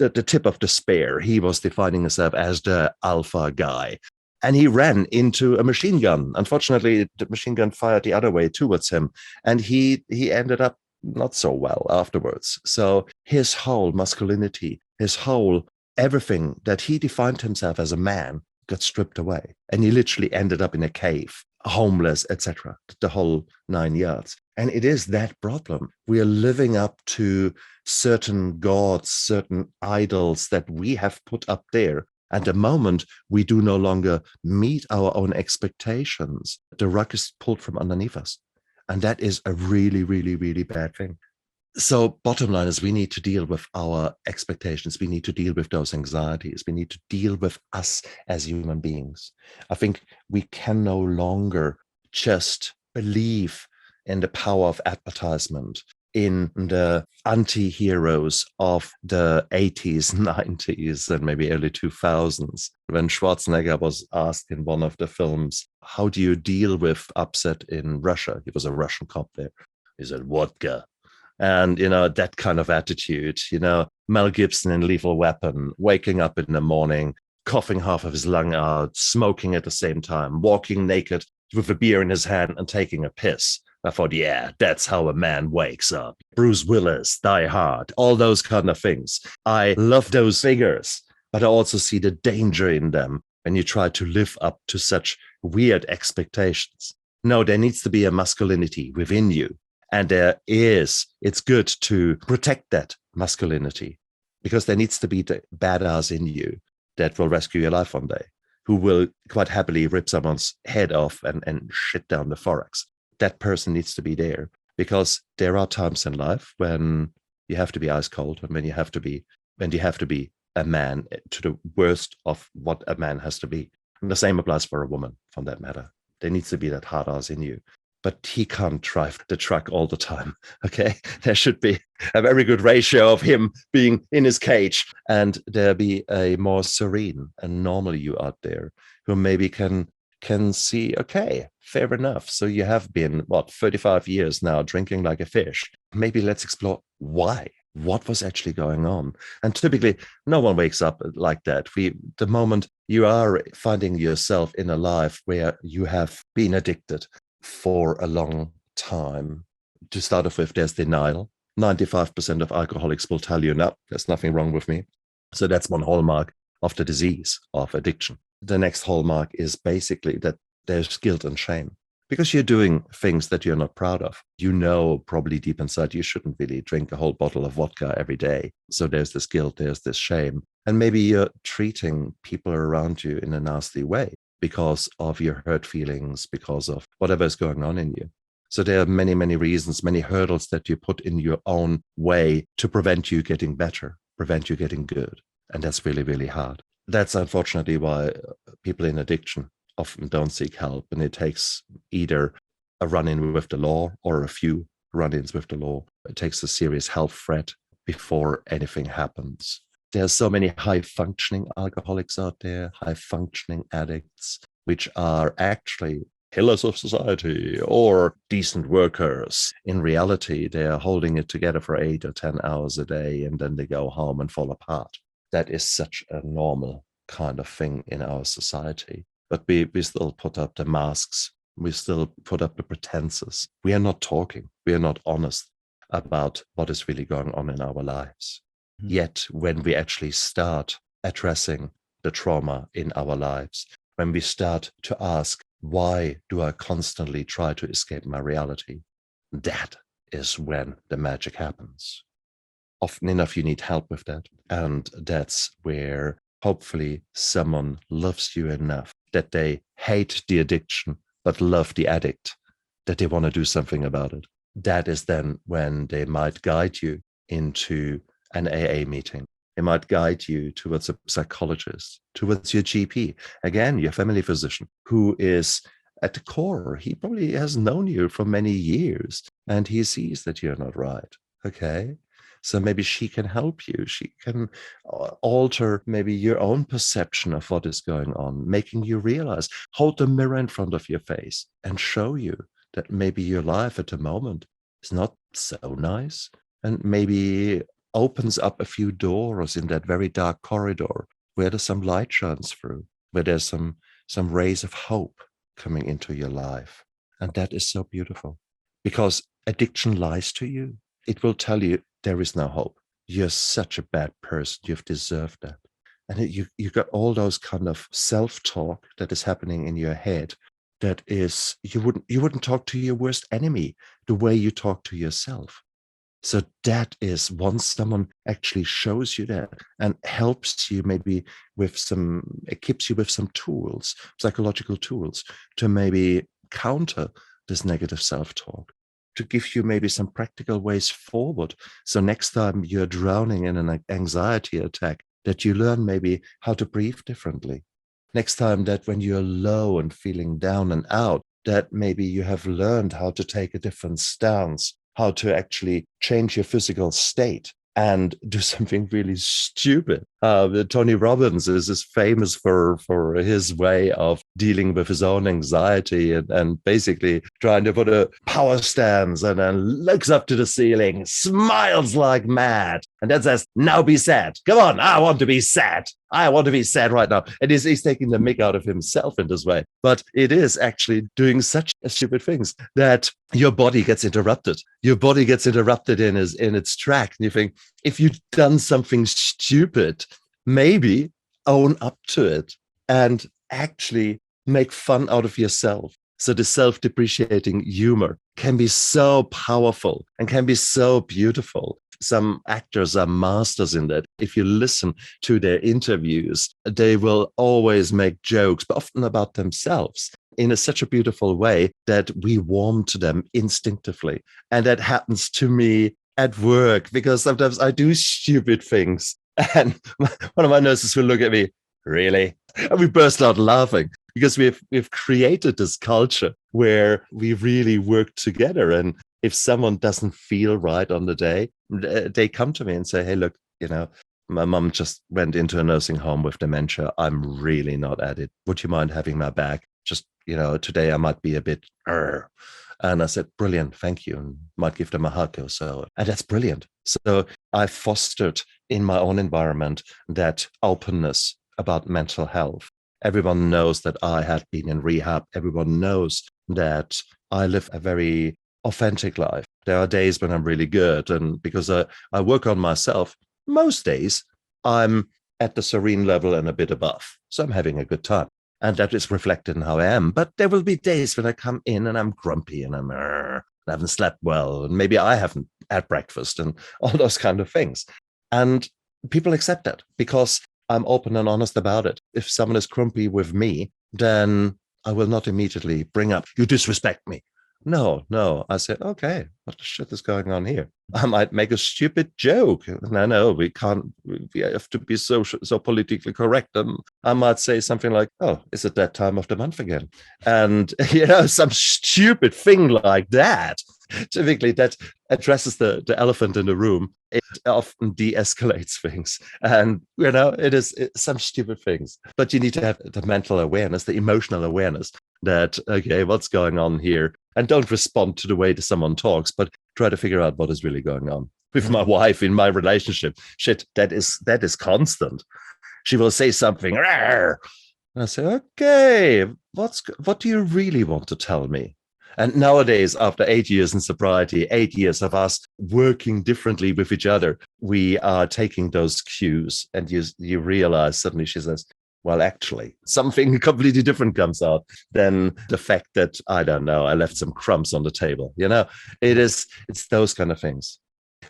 at the tip of despair. He was defining himself as the alpha guy. And he ran into a machine gun. Unfortunately, the machine gun fired the other way towards him. And he ended up not so well afterwards. So his whole masculinity, his whole everything that he defined himself as a man got stripped away. And he literally ended up in a cave, homeless, etc., the whole 9 yards. And it is that problem. We are living up to certain gods, certain idols that we have put up there. At the moment, we do no longer meet our own expectations. The rug is pulled from underneath us. And that is a really, really, really bad thing. So bottom line is we need to deal with our expectations. We need to deal with those anxieties. We need to deal with us as human beings. I think we can no longer just believe in the power of advertisement, in the anti-heroes of the 80s, 90s, and maybe early 2000s. When Schwarzenegger was asked in one of the films, how do you deal with upset in Russia? He was a Russian cop there. He said, vodka. And, that kind of attitude, Mel Gibson in Lethal Weapon, waking up in the morning, coughing half of his lung out, smoking at the same time, walking naked with a beer in his hand and taking a piss. I thought, yeah, that's how a man wakes up. Bruce Willis, Die Hard, all those kind of things. I love those figures, but I also see the danger in them when you try to live up to such weird expectations. No, there needs to be a masculinity within you. And it's good to protect that masculinity, because there needs to be the badass in you that will rescue your life one day, who will quite happily rip someone's head off and shit down the thorax. That person needs to be there, because there are times in life when you have to be ice cold and when you have to be a man to the worst of what a man has to be. And the same applies for a woman, for that matter. There needs to be that hard ass in you. But he can't drive the truck all the time, okay? There should be a very good ratio of him being in his cage, and there be a more serene and normal you out there who maybe can see, okay, fair enough. So you have been, 35 years now drinking like a fish. Maybe let's explore why. What was actually going on? And typically, no one wakes up like that. The moment you are finding yourself in a life where you have been addicted for a long time, to start off with, there's denial. 95% of alcoholics will tell you, no, there's nothing wrong with me. So that's one hallmark of the disease of addiction. The next hallmark is basically that there's guilt and shame, because you're doing things that you're not proud of. Probably deep inside, you shouldn't really drink a whole bottle of vodka every day. So there's this guilt, there's this shame. And maybe you're treating people around you in a nasty way because of your hurt feelings, because of whatever is going on in you. So there are many, many reasons, many hurdles that you put in your own way to prevent you getting better, prevent you getting good. And that's really, really hard. That's unfortunately why people in addiction often don't seek help. And it takes either a run-in with the law or a few run-ins with the law. It takes a serious health threat before anything happens. There's so many high-functioning alcoholics out there, high-functioning addicts, which are actually pillars of society or decent workers. In reality, they are holding it together for 8 or 10 hours a day, and then they go home and fall apart. That is such a normal kind of thing in our society. But we still put up the masks. We still put up the pretenses. We are not talking. We are not honest about what is really going on in our lives. Yet, when we actually start addressing the trauma in our lives, when we start to ask, why do I constantly try to escape my reality? that is when the magic happens. Often enough, you need help with that. And that's where hopefully someone loves you enough that they hate the addiction, but love the addict, that they want to do something about it. That is then when they might guide you into an AA meeting. They might guide you towards a psychologist, towards your GP, again, your family physician, who is at the core, he probably has known you for many years and he sees that you're not right. Okay. So maybe she can help you. She can alter maybe your own perception of what is going on, making you realize, hold the mirror in front of your face and show you that maybe your life at the moment is not so nice, and maybe opens up a few doors in that very dark corridor where there's some light shines through, where there's some rays of hope coming into your life. And that is so beautiful, because addiction lies to you. It will tell you there is no hope. You're such a bad person. You've deserved that. And you got all those kind of self-talk that is happening in your head. That is, you wouldn't talk to your worst enemy the way you talk to yourself. So that is, once someone actually shows you that and helps you maybe with equips you with some tools, psychological tools, to maybe counter this negative self-talk, to give you maybe some practical ways forward. So next time you're drowning in an anxiety attack, that you learn maybe how to breathe differently. Next time that when you're low and feeling down and out, that maybe you have learned how to take a different stance, how to actually change your physical state and do something really stupid. Tony Robbins is famous for his way of dealing with his own anxiety and basically trying to put a power stance and then looks up to the ceiling, smiles like mad, and then says, "Now be sad. Come on, I want to be sad. I want to be sad right now." And he's taking the mick out of himself in this way. But it is actually doing such stupid things that your body gets interrupted. Your body gets interrupted in its track. And you think, if you've done something stupid, maybe own up to it and actually make fun out of yourself. So the self-depreciating humor can be so powerful and can be so beautiful. Some actors are masters in that. If you listen to their interviews, they will always make jokes, but often about themselves in such a beautiful way that we warm to them instinctively. And that happens to me at work, because sometimes I do stupid things. And one of my nurses will look at me, "Really?" And we burst out laughing, because we've created this culture where we really work together. And if someone doesn't feel right on the day, they come to me and say, "Hey, look, my mum just went into a nursing home with dementia. I'm really not at it. Would you mind having my back? Just, today I might be a bit, And I said, "Brilliant, thank you," and might give them a hug or so. And that's brilliant. So I fostered in my own environment that openness about mental health. Everyone knows that I had been in rehab. Everyone knows that I live a very authentic life. There are days when I'm really good. And because I work on myself, most days I'm at the serene level and a bit above. So I'm having a good time. And that is reflected in how I am. But there will be days when I come in and I'm grumpy and I haven't slept well. And maybe I haven't had breakfast and all those kind of things. And people accept that because I'm open and honest about it. If someone is grumpy with me, then I will not immediately bring up, "You disrespect me." No. I said, "Okay, what the shit is going on here?" I might make a stupid joke. No, we can't. We have to be so politically correct. I might say something like, "Oh, is it that time of the month again?" And some stupid thing like that. Typically, that addresses the elephant in the room. It often de-escalates things, and it's some stupid things. But you need to have the mental awareness, the emotional awareness that, okay, what's going on here? And don't respond to the way that someone talks, but try to figure out what is really going on. With my wife in my relationship, shit, that is constant. She will say something, "Rawr!" And I say, "Okay, what do you really want to tell me?" And nowadays, after 8 years in sobriety, 8 years of us working differently with each other, we are taking those cues, and you realize suddenly she says, Well, actually, something completely different comes out than the fact that, I don't know, I left some crumbs on the table. It's those kind of things.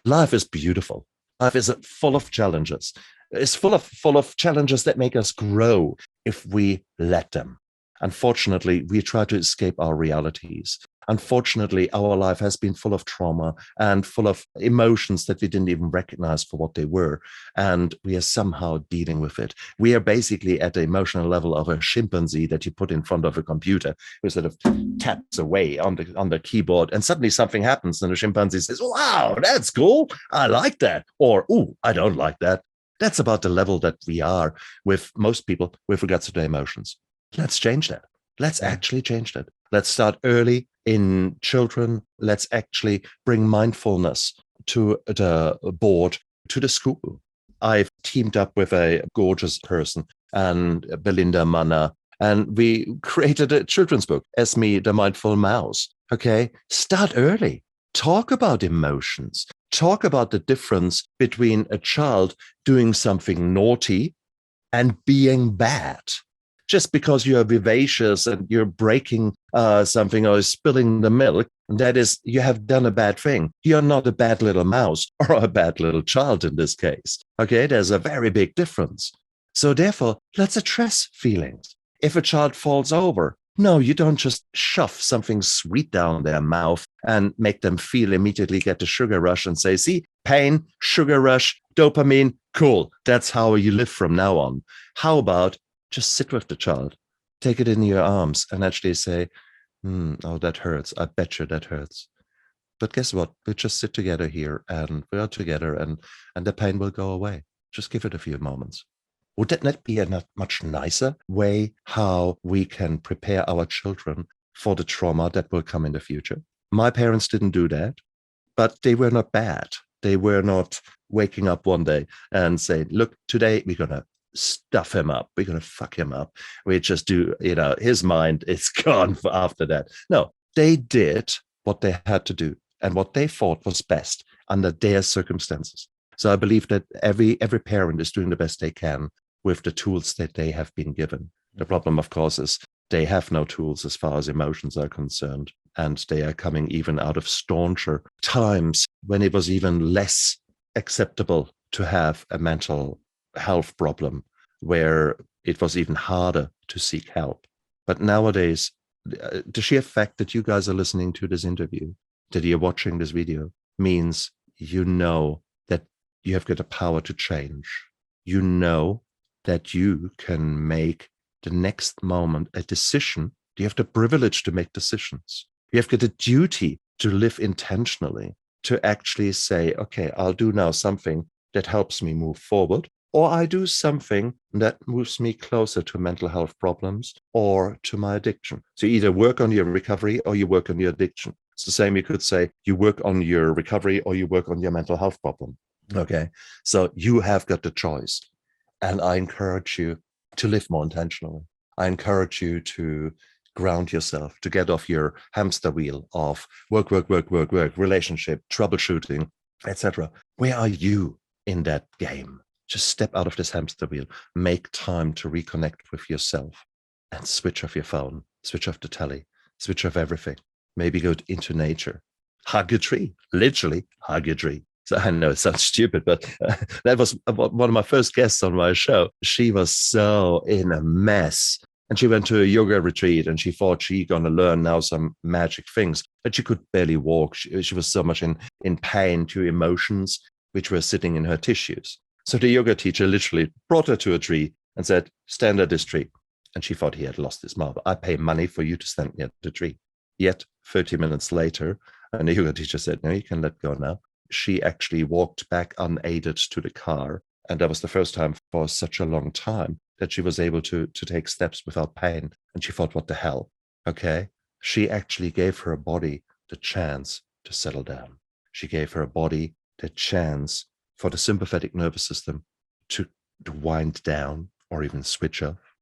Life is beautiful. Life is full of challenges. It's full of challenges that make us grow if we let them. Unfortunately, we try to escape our realities. Unfortunately, our life has been full of trauma and full of emotions that we didn't even recognize for what they were. And we are somehow dealing with it. We are basically at the emotional level of a chimpanzee that you put in front of a computer who sort of taps away on the keyboard, and suddenly something happens and the chimpanzee says, wow, that's cool. I like that. Or, ooh, I don't like that. That's about the level that we are with most people with regards to their emotions. Let's change that. Let's actually change that. Let's start early in children. Let's actually bring mindfulness to the board, to the school. I've teamed up with a gorgeous person, and Belinda Manna, and we created a children's book, Esme the Mindful Mouse. Okay, start early. Talk about emotions. Talk about the difference between a child doing something naughty and being bad. Just because you're vivacious and you're breaking something or spilling the milk, that is, you have done a bad thing. You're not a bad little mouse or a bad little child in this case. Okay, there's a very big difference. So therefore, let's address feelings. If a child falls over, no, you don't just shove something sweet down their mouth and make them feel immediately get the sugar rush and say, see, pain, sugar rush, dopamine, cool. That's how you live from now on. How about just sit with the child, take it in your arms and actually say, oh, that hurts. I bet you that hurts. But guess what? We just sit together here and we are together, and the pain will go away. Just give it a few moments. Would that not be a much nicer way how we can prepare our children for the trauma that will come in the future? My parents didn't do that, but they were not bad. They were not waking up one day and saying, look, today we're going to stuff him up. We're going to fuck him up. We just do, his mind is gone for after that. No, they did what they had to do and what they thought was best under their circumstances. So I believe that every parent is doing the best they can with the tools that they have been given. The problem, of course, is they have no tools as far as emotions are concerned. And they are coming even out of stauncher times when it was even less acceptable to have a mental health problem, where it was even harder to seek help. But nowadays, the sheer fact that you guys are listening to this interview, that you're watching this video, means you know that you have got the power to change. You know that you can make the next moment a decision. You have the privilege to make decisions. You have got a duty to live intentionally, to actually say, okay, I'll do now something that helps me move forward, or I do something that moves me closer to mental health problems or to my addiction. So you either work on your recovery or you work on your addiction. It's the same, you could say you work on your recovery or you work on your mental health problem. Okay, so you have got the choice. And I encourage you to live more intentionally. I encourage you to ground yourself, to get off your hamster wheel of work, relationship, troubleshooting, etc. Where are you in that game? Just step out of this hamster wheel, make time to reconnect with yourself, and switch off your phone, switch off the telly, switch off everything. Maybe go into nature, hug a tree, literally hug a tree. So I know it sounds stupid, but that was one of my first guests on my show. She was so in a mess. And she went to a yoga retreat and she thought she going to learn now some magic things, but she could barely walk. She was so much in pain to emotions, which were sitting in her tissues. So the yoga teacher literally brought her to a tree and said, stand at this tree. And she thought he had lost his marble. I pay money for you to stand near the tree. Yet 30 minutes later, and the yoga teacher said, no, you can let go now. She actually walked back unaided to the car. And that was the first time for such a long time that she was able to take steps without pain. And she thought, what the hell? Okay. She actually gave her body the chance to settle down. She gave her body the chance for the sympathetic nervous system to wind down or even switch off.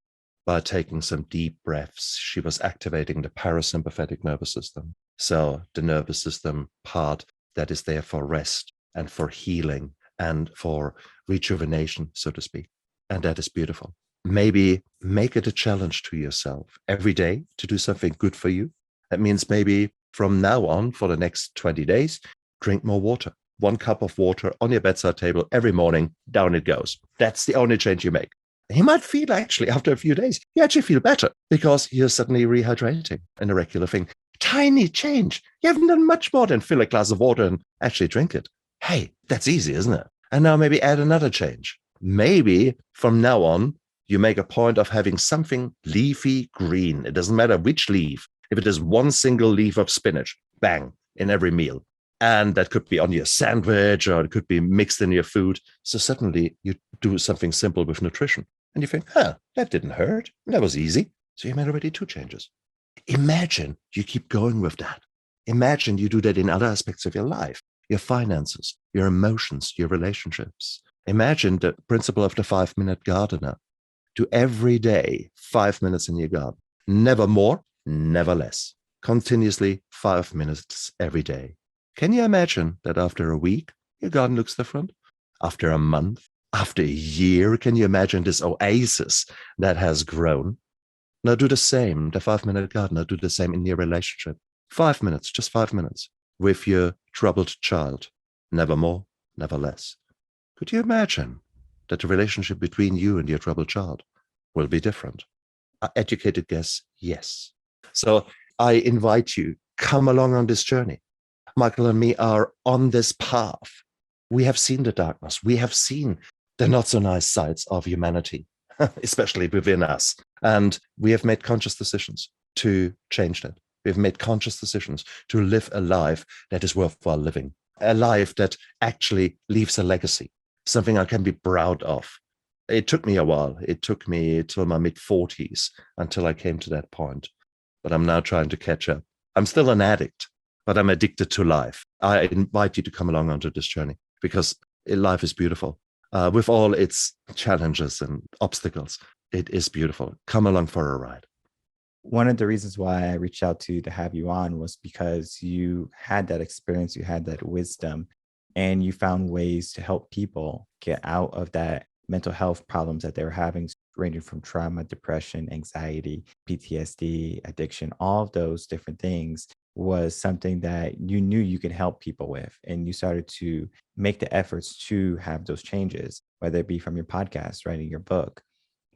By taking some deep breaths, she was activating the parasympathetic nervous system. So the nervous system part that is there for rest and for healing and for rejuvenation, so to speak. And that is beautiful. maybe make it a challenge to yourself every day to do something good for you. That means maybe from now on, for the next 20 days, drink more water. 1 cup of water on your bedside table every morning, down it goes. That's the only change you make. You might feel actually after a few days, you actually feel better because you're suddenly rehydrating in a regular thing. Tiny change. You haven't done much more than fill a glass of water and actually drink it. Hey, that's easy, isn't it? And now maybe add another change. Maybe from now on, you make a point of having something leafy green. It doesn't matter which leaf. If it is one single leaf of spinach, bang, in every meal. And that could be on your sandwich or it could be mixed in your food. So suddenly you do something simple with nutrition. And you think, that didn't hurt. That was easy. So you made already 2 changes. Imagine you keep going with that. Imagine you do that in other aspects of your life, your finances, your emotions, your relationships. Imagine the principle of the 5-minute gardener. Do every day 5 minutes in your garden. Never more, never less. Continuously 5 minutes every day. Can you imagine that after a week, your garden looks different? After a month, after a year, can you imagine this oasis that has grown? Now do the same, the 5-minute gardener, do the same in your relationship. 5 minutes, just 5 minutes with your troubled child. Never more, never less. Could you imagine that the relationship between you and your troubled child will be different? Educated guess, yes. So I invite you, come along on this journey. Michael and me are on this path. We have seen the darkness. We have seen the not so nice sides of humanity, especially within us. And we have made conscious decisions to change that. We've made conscious decisions to live a life that is worthwhile living, a life that actually leaves a legacy, something I can be proud of. It took me a while. It took me till my mid-40s until I came to that point. But I'm now trying to catch up. I'm still an addict, but I'm addicted to life. I invite you to come along onto this journey because life is beautiful. With all its challenges and obstacles, it is beautiful. Come along for a ride. One of the reasons why I reached out to have you on was because you had that experience, you had that wisdom, and you found ways to help people get out of that mental health problems that they were having, ranging from trauma, depression, anxiety, PTSD, addiction, all of those different things was something that you knew you could help people with. And you started to make the efforts to have those changes, whether it be from your podcast, writing your book,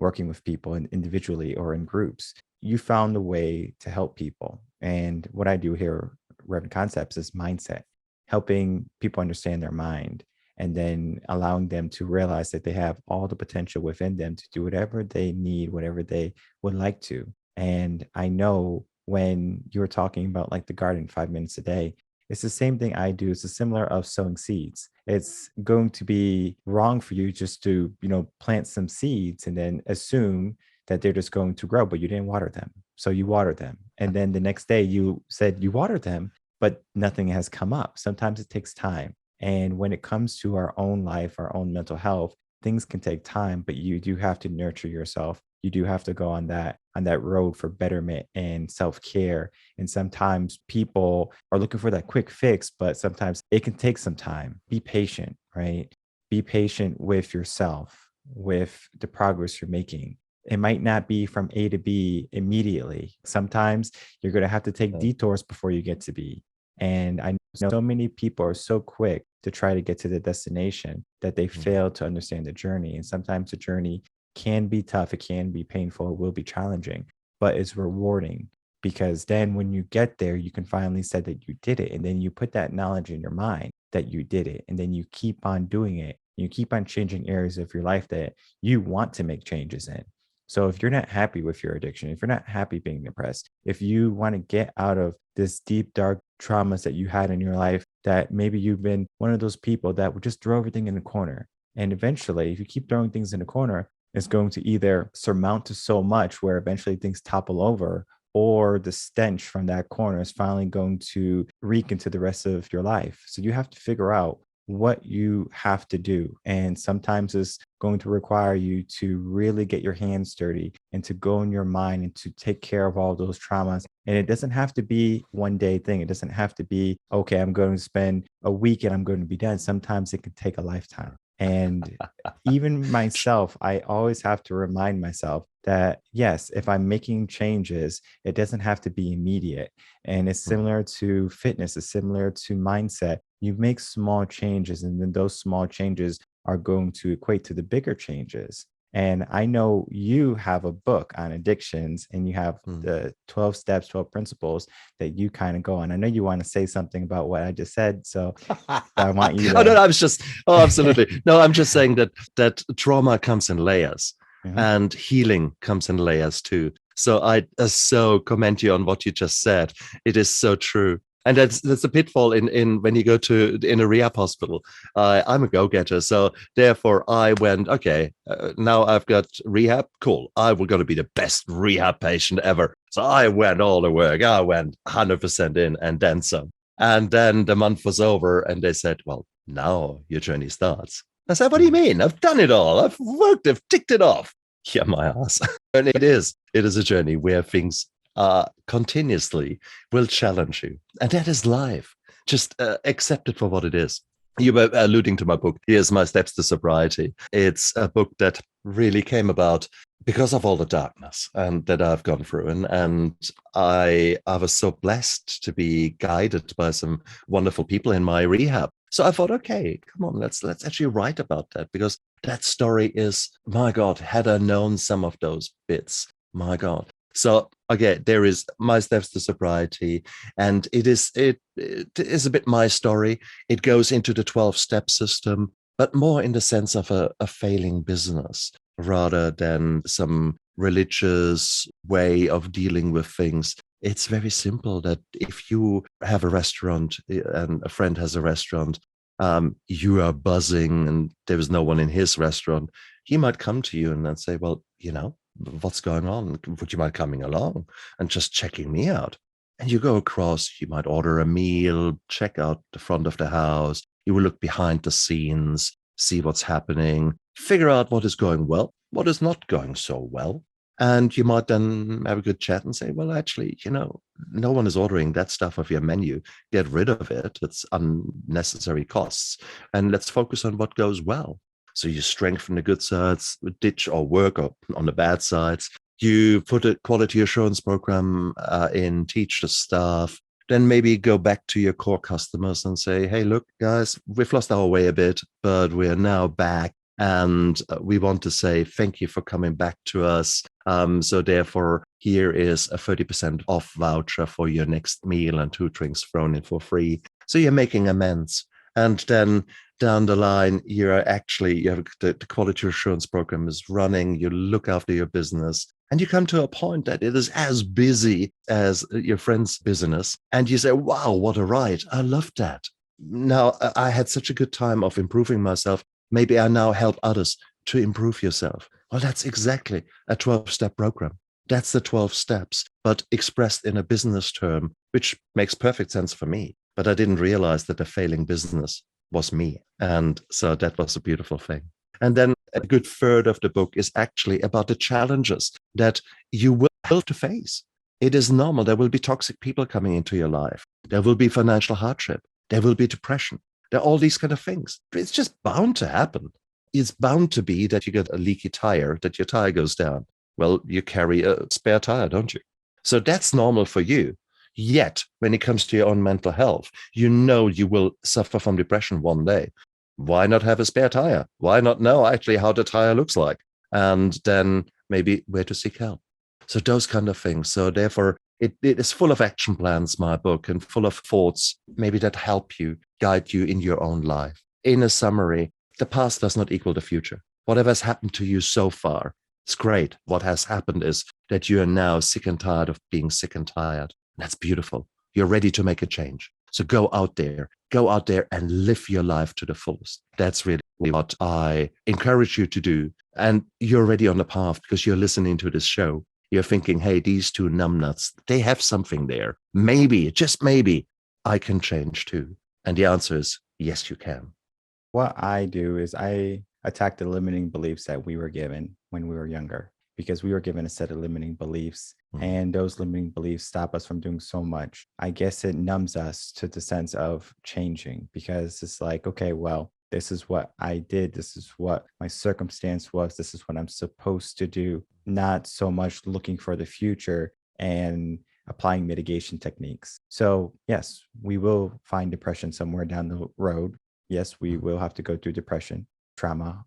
working with people individually or in groups. You found a way to help people. And what I do here, Reverend Concepts, is mindset, helping people understand their mind and then allowing them to realize that they have all the potential within them to do whatever they need, whatever they would like to. And I know when you were talking about like the garden 5 minutes a day, it's the same thing I do. It's a similar of sowing seeds. It's going to be wrong for you just to, plant some seeds and then assume that they're just going to grow, but you didn't water them. So you watered them. And then the next day you said you watered them, but nothing has come up. Sometimes it takes time. And when it comes to our own life, our own mental health, things can take time, but you do have to nurture yourself. You do have to go on that road for betterment and self-care. And sometimes people are looking for that quick fix, but sometimes it can take some time. Be patient, right? Be patient with yourself, with the progress you're making. It might not be from A to B immediately. Sometimes you're going to have to take detours before you get to B. And I know so many people are so quick to try to get to the destination that they fail to understand the journey. And sometimes the journey can be tough. It can be painful. It will be challenging, but it's rewarding because then when you get there, you can finally say that you did it. And then you put that knowledge in your mind that you did it. And then you keep on doing it. You keep on changing areas of your life that you want to make changes in. So if you're not happy with your addiction, if you're not happy being depressed, if you want to get out of this deep, dark traumas that you had in your life, that maybe you've been one of those people that would just throw everything in the corner. And eventually, if you keep throwing things in the corner, it's going to either surmount to so much where eventually things topple over, or the stench from that corner is finally going to reek into the rest of your life. So you have to figure out what you have to do. And sometimes it's going to require you to really get your hands dirty and to go in your mind and to take care of all those traumas. And it doesn't have to be one day thing. It doesn't have to be, okay, I'm going to spend a week and I'm going to be done. Sometimes it can take a lifetime. And even myself, I always have to remind myself that, yes, if I'm making changes, it doesn't have to be immediate. And it's Mm. similar to fitness, it's similar to mindset. You make small changes, and then those small changes are going to equate to the bigger changes. And I know you have a book on addictions, and you have Mm. the 12 steps, 12 principles that you kind of go on. I know you want to say something about what I just said. So I want you Oh no, to. no, I was just, oh, absolutely. No, I'm just saying that trauma comes in layers Mhm. and healing comes in layers too. So I so commend you on what you just said. It is so true. And that's a pitfall in when you go to in a rehab hospital. I'm a go-getter, so therefore I went, okay, now I've got rehab. Cool, I will going to be the best rehab patient ever. So I went all the work. I went 100% in and then some. And then the month was over, and they said, well, now your journey starts. I said, what do you mean? I've done it all. I've worked, I've ticked it off. Yeah, my ass. And it is a journey where things continuously will challenge you. And that is life. Just accept it for what it is. You were alluding to my book, Here's My Steps to Sobriety. It's a book that really came about because of all the darkness and that I've gone through. And I was so blessed to be guided by some wonderful people in my rehab. So I thought, okay, come on, let's actually write about that, because that story is, my God, had I known some of those bits, my God. So again, there is My Steps to Sobriety, and it is a bit my story. It goes into the 12-step system, but more in the sense of a failing business rather than some religious way of dealing with things. It's very simple that if you have a restaurant and a friend has a restaurant, you are buzzing and there is no one in his restaurant, he might come to you and then say, well, what's going on? Would you mind coming along and just checking me out? And you go across, you might order a meal, check out the front of the house. You will look behind the scenes, see what's happening, figure out what is going well, what is not going so well. And you might then have a good chat and say, well, actually, no one is ordering that stuff off your menu. Get rid of it. It's unnecessary costs. And let's focus on what goes well. So you strengthen the good sides, ditch or work on the bad sides. You put a quality assurance program in, teach the staff, then maybe go back to your core customers and say, hey, look, guys, we've lost our way a bit, but we're now back. And we want to say thank you for coming back to us. So therefore, here is a 30% off voucher for your next meal and 2 drinks thrown in for free. So you're making amends. And then down the line, you have the quality assurance program is running, you look after your business, and you come to a point that it is as busy as your friend's business. And you say, wow, what a ride. I love that. Now, I had such a good time of improving myself. Maybe I now help others to improve yourself. Well, that's exactly a 12-step program. That's the 12 steps, but expressed in a business term, which makes perfect sense for me. But I didn't realize that the failing business was me. And so that was a beautiful thing. And then a good third of the book is actually about the challenges that you will have to face. It is normal. There will be toxic people coming into your life. There will be financial hardship. There will be depression. There are all these kind of things. It's just bound to happen. It's bound to be that you get a leaky tire, that your tire goes down. Well, you carry a spare tire, don't you? So that's normal for you. Yet, when it comes to your own mental health, you know you will suffer from depression one day. Why not have a spare tire? Why not know actually how the tire looks like? And then maybe where to seek help. So those kind of things. So therefore, it is full of action plans, my book, and full of thoughts, maybe that help you, guide you in your own life. In a summary, the past does not equal the future. Whatever has happened to you so far, it's great. What has happened is that you are now sick and tired of being sick and tired. That's beautiful. You're ready to make a change. So go out there and live your life to the fullest. That's really what I encourage you to do. And you're already on the path because you're listening to this show. You're thinking, hey, these two numbnuts, they have something there. Maybe, just maybe, I can change too. And the answer is yes, you can. What I do is I attack the limiting beliefs that we were given when we were younger, because we were given a set of limiting beliefs, Mm. and those limiting beliefs stop us from doing so much. I guess it numbs us to the sense of changing, because it's like, okay, well, this is what I did, this is what my circumstance was, this is what I'm supposed to do, not so much looking for the future and applying mitigation techniques. So, yes, we will find depression somewhere down the road. Yes, we will have to go through depression, trauma,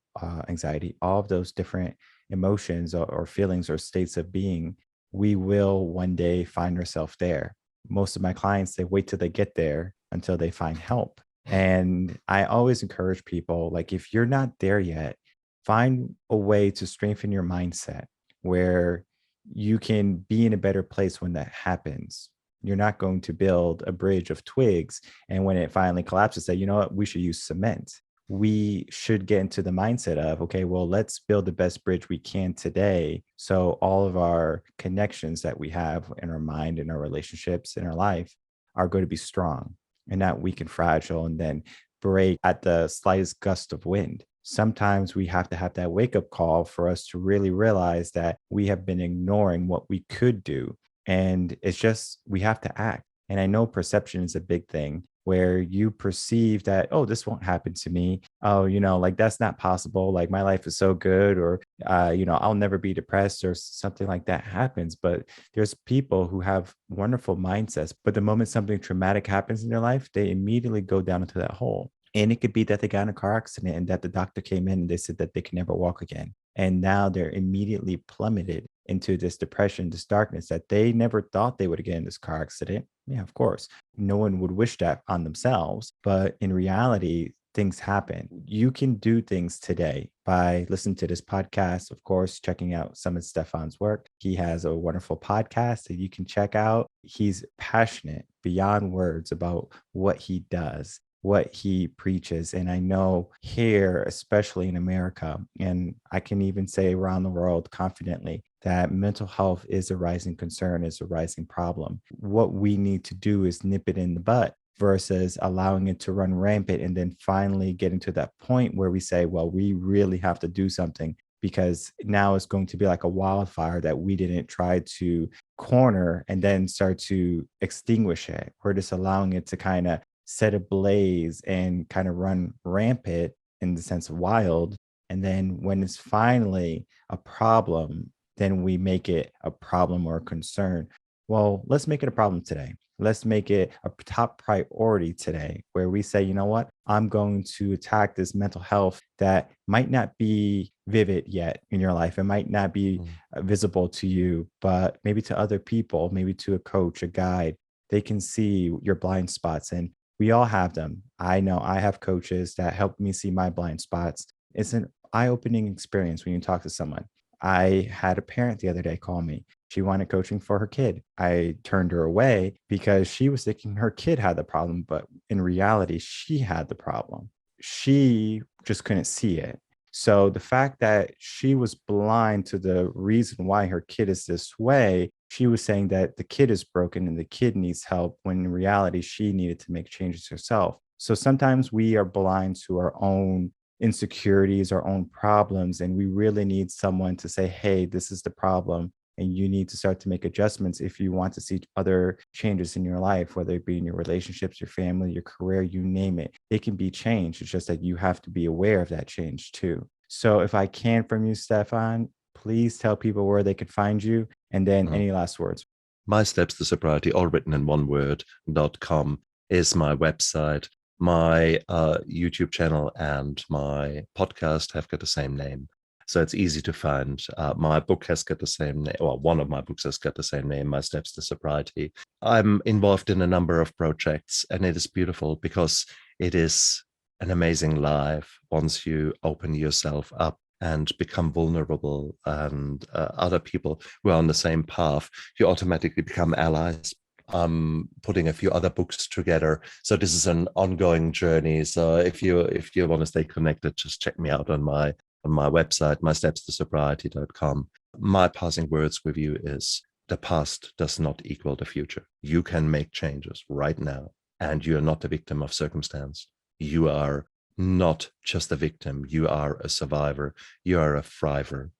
anxiety, all of those different emotions or feelings or states of being. We will one day find ourselves there. Most of my clients, they wait till they get there until they find help. And I always encourage people, like, if you're not there yet, find a way to strengthen your mindset where you can be in a better place when that happens. You're not going to build a bridge of twigs. And when it finally collapses, say, you know what, we should use cement. We should get into the mindset of, okay, well, let's build the best bridge we can today. So all of our connections that we have in our mind, in our relationships, in our life are going to be strong and not weak and fragile and then break at the slightest gust of wind. Sometimes we have to have that wake up call for us to really realize that we have been ignoring what we could do. And it's just, we have to act. And I know perception is a big thing where you perceive that, oh, this won't happen to me. Oh, like that's not possible. Like my life is so good, or, I'll never be depressed, or something like that happens. But there's people who have wonderful mindsets. But the moment something traumatic happens in their life, they immediately go down into that hole. And it could be that they got in a car accident and that the doctor came in and they said that they can never walk again. And now they're immediately plummeted into this depression, this darkness that they never thought they would get in this car accident. Yeah, of course. No one would wish that on themselves. But in reality, things happen. You can do things today by listening to this podcast, of course, checking out some of Stephan's work. He has a wonderful podcast that you can check out. He's passionate beyond words about what he does, what he preaches. And I know here, especially in America, and I can even say around the world confidently, that mental health is a rising concern, is a rising problem. What we need to do is nip it in the butt versus allowing it to run rampant and then finally getting to that point where we say, well, we really have to do something, because now it's going to be like a wildfire that we didn't try to corner and then start to extinguish it. We're just allowing it to kind of set ablaze and kind of run rampant in the sense of wild. And then when it's finally a problem, then we make it a problem or a concern. Well, let's make it a problem today. Let's make it a top priority today, where we say, you know what, I'm going to attack this mental health that might not be vivid yet in your life. It might not be visible to you, but maybe to other people, maybe to a coach, a guide, they can see your blind spots. And we all have them. I know I have coaches that help me see my blind spots. It's an eye-opening experience when you talk to someone. I had a parent the other day call me. She wanted coaching for her kid. I turned her away because she was thinking her kid had the problem, but in reality, she had the problem. She just couldn't see it. So the fact that she was blind to the reason why her kid is this way, she was saying that the kid is broken and the kid needs help, when in reality, she needed to make changes herself. So sometimes we are blind to our own insecurities, our own problems, and we really need someone to say, hey, this is the problem. And you need to start to make adjustments if you want to see other changes in your life, whether it be in your relationships, your family, your career, you name it. It can be changed. It's just that you have to be aware of that change too. So if I can from you, Stephan, please tell people where they could find you. And then any last words. My Steps to Sobriety, all written in one word.com, is my website. My YouTube channel and my podcast have got the same name. So it's easy to find. My book has got the same name. Well, one of my books has got the same name, My Steps to Sobriety. I'm involved in a number of projects, and it is beautiful because it is an amazing life once you open yourself up and become vulnerable, and other people who are on the same path, you automatically become allies. I'm putting a few other books together, so this is an ongoing journey. So if you want to stay connected, just check me out on my website, mystepstosobriety.com. My passing words with you is, the past does not equal the future. You can make changes right now, and you are not a victim of circumstance. You are not just a victim. You are a survivor. You are a thriver.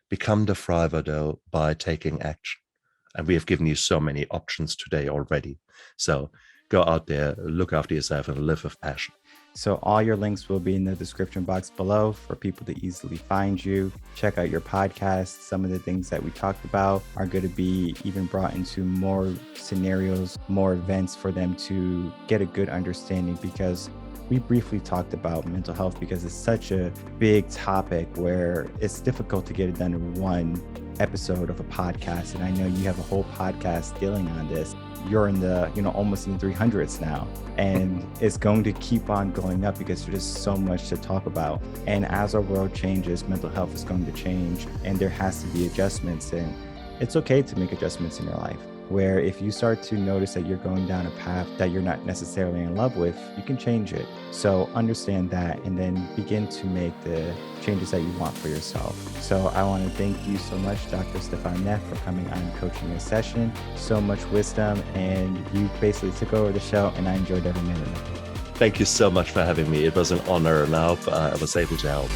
Become the thriver, though, by taking action. And we have given you so many options today already. So go out there, look after yourself, and live with passion. So all your links will be in the description box below for people to easily find you. Check out your podcast. Some of the things that we talked about are going to be even brought into more scenarios, more events for them to get a good understanding, because we briefly talked about mental health because it's such a big topic where it's difficult to get it done in one episode of a podcast. And I know you have a whole podcast dealing on this. You're in the, almost in the 300s now, and it's going to keep on going up because there's just so much to talk about. And as our world changes, mental health is going to change, and there has to be adjustments. And it's okay to make adjustments in your life, where if you start to notice that you're going down a path that you're not necessarily in love with, you can change it. So understand that, and then begin to make the changes that you want for yourself. So I want to thank you so much, Dr. Stephan Neff, for coming on coaching a session. So much wisdom, and you basically took over the show, and I enjoyed every minute of it. Thank you so much for having me. It was an honor, and I hope I was able to help.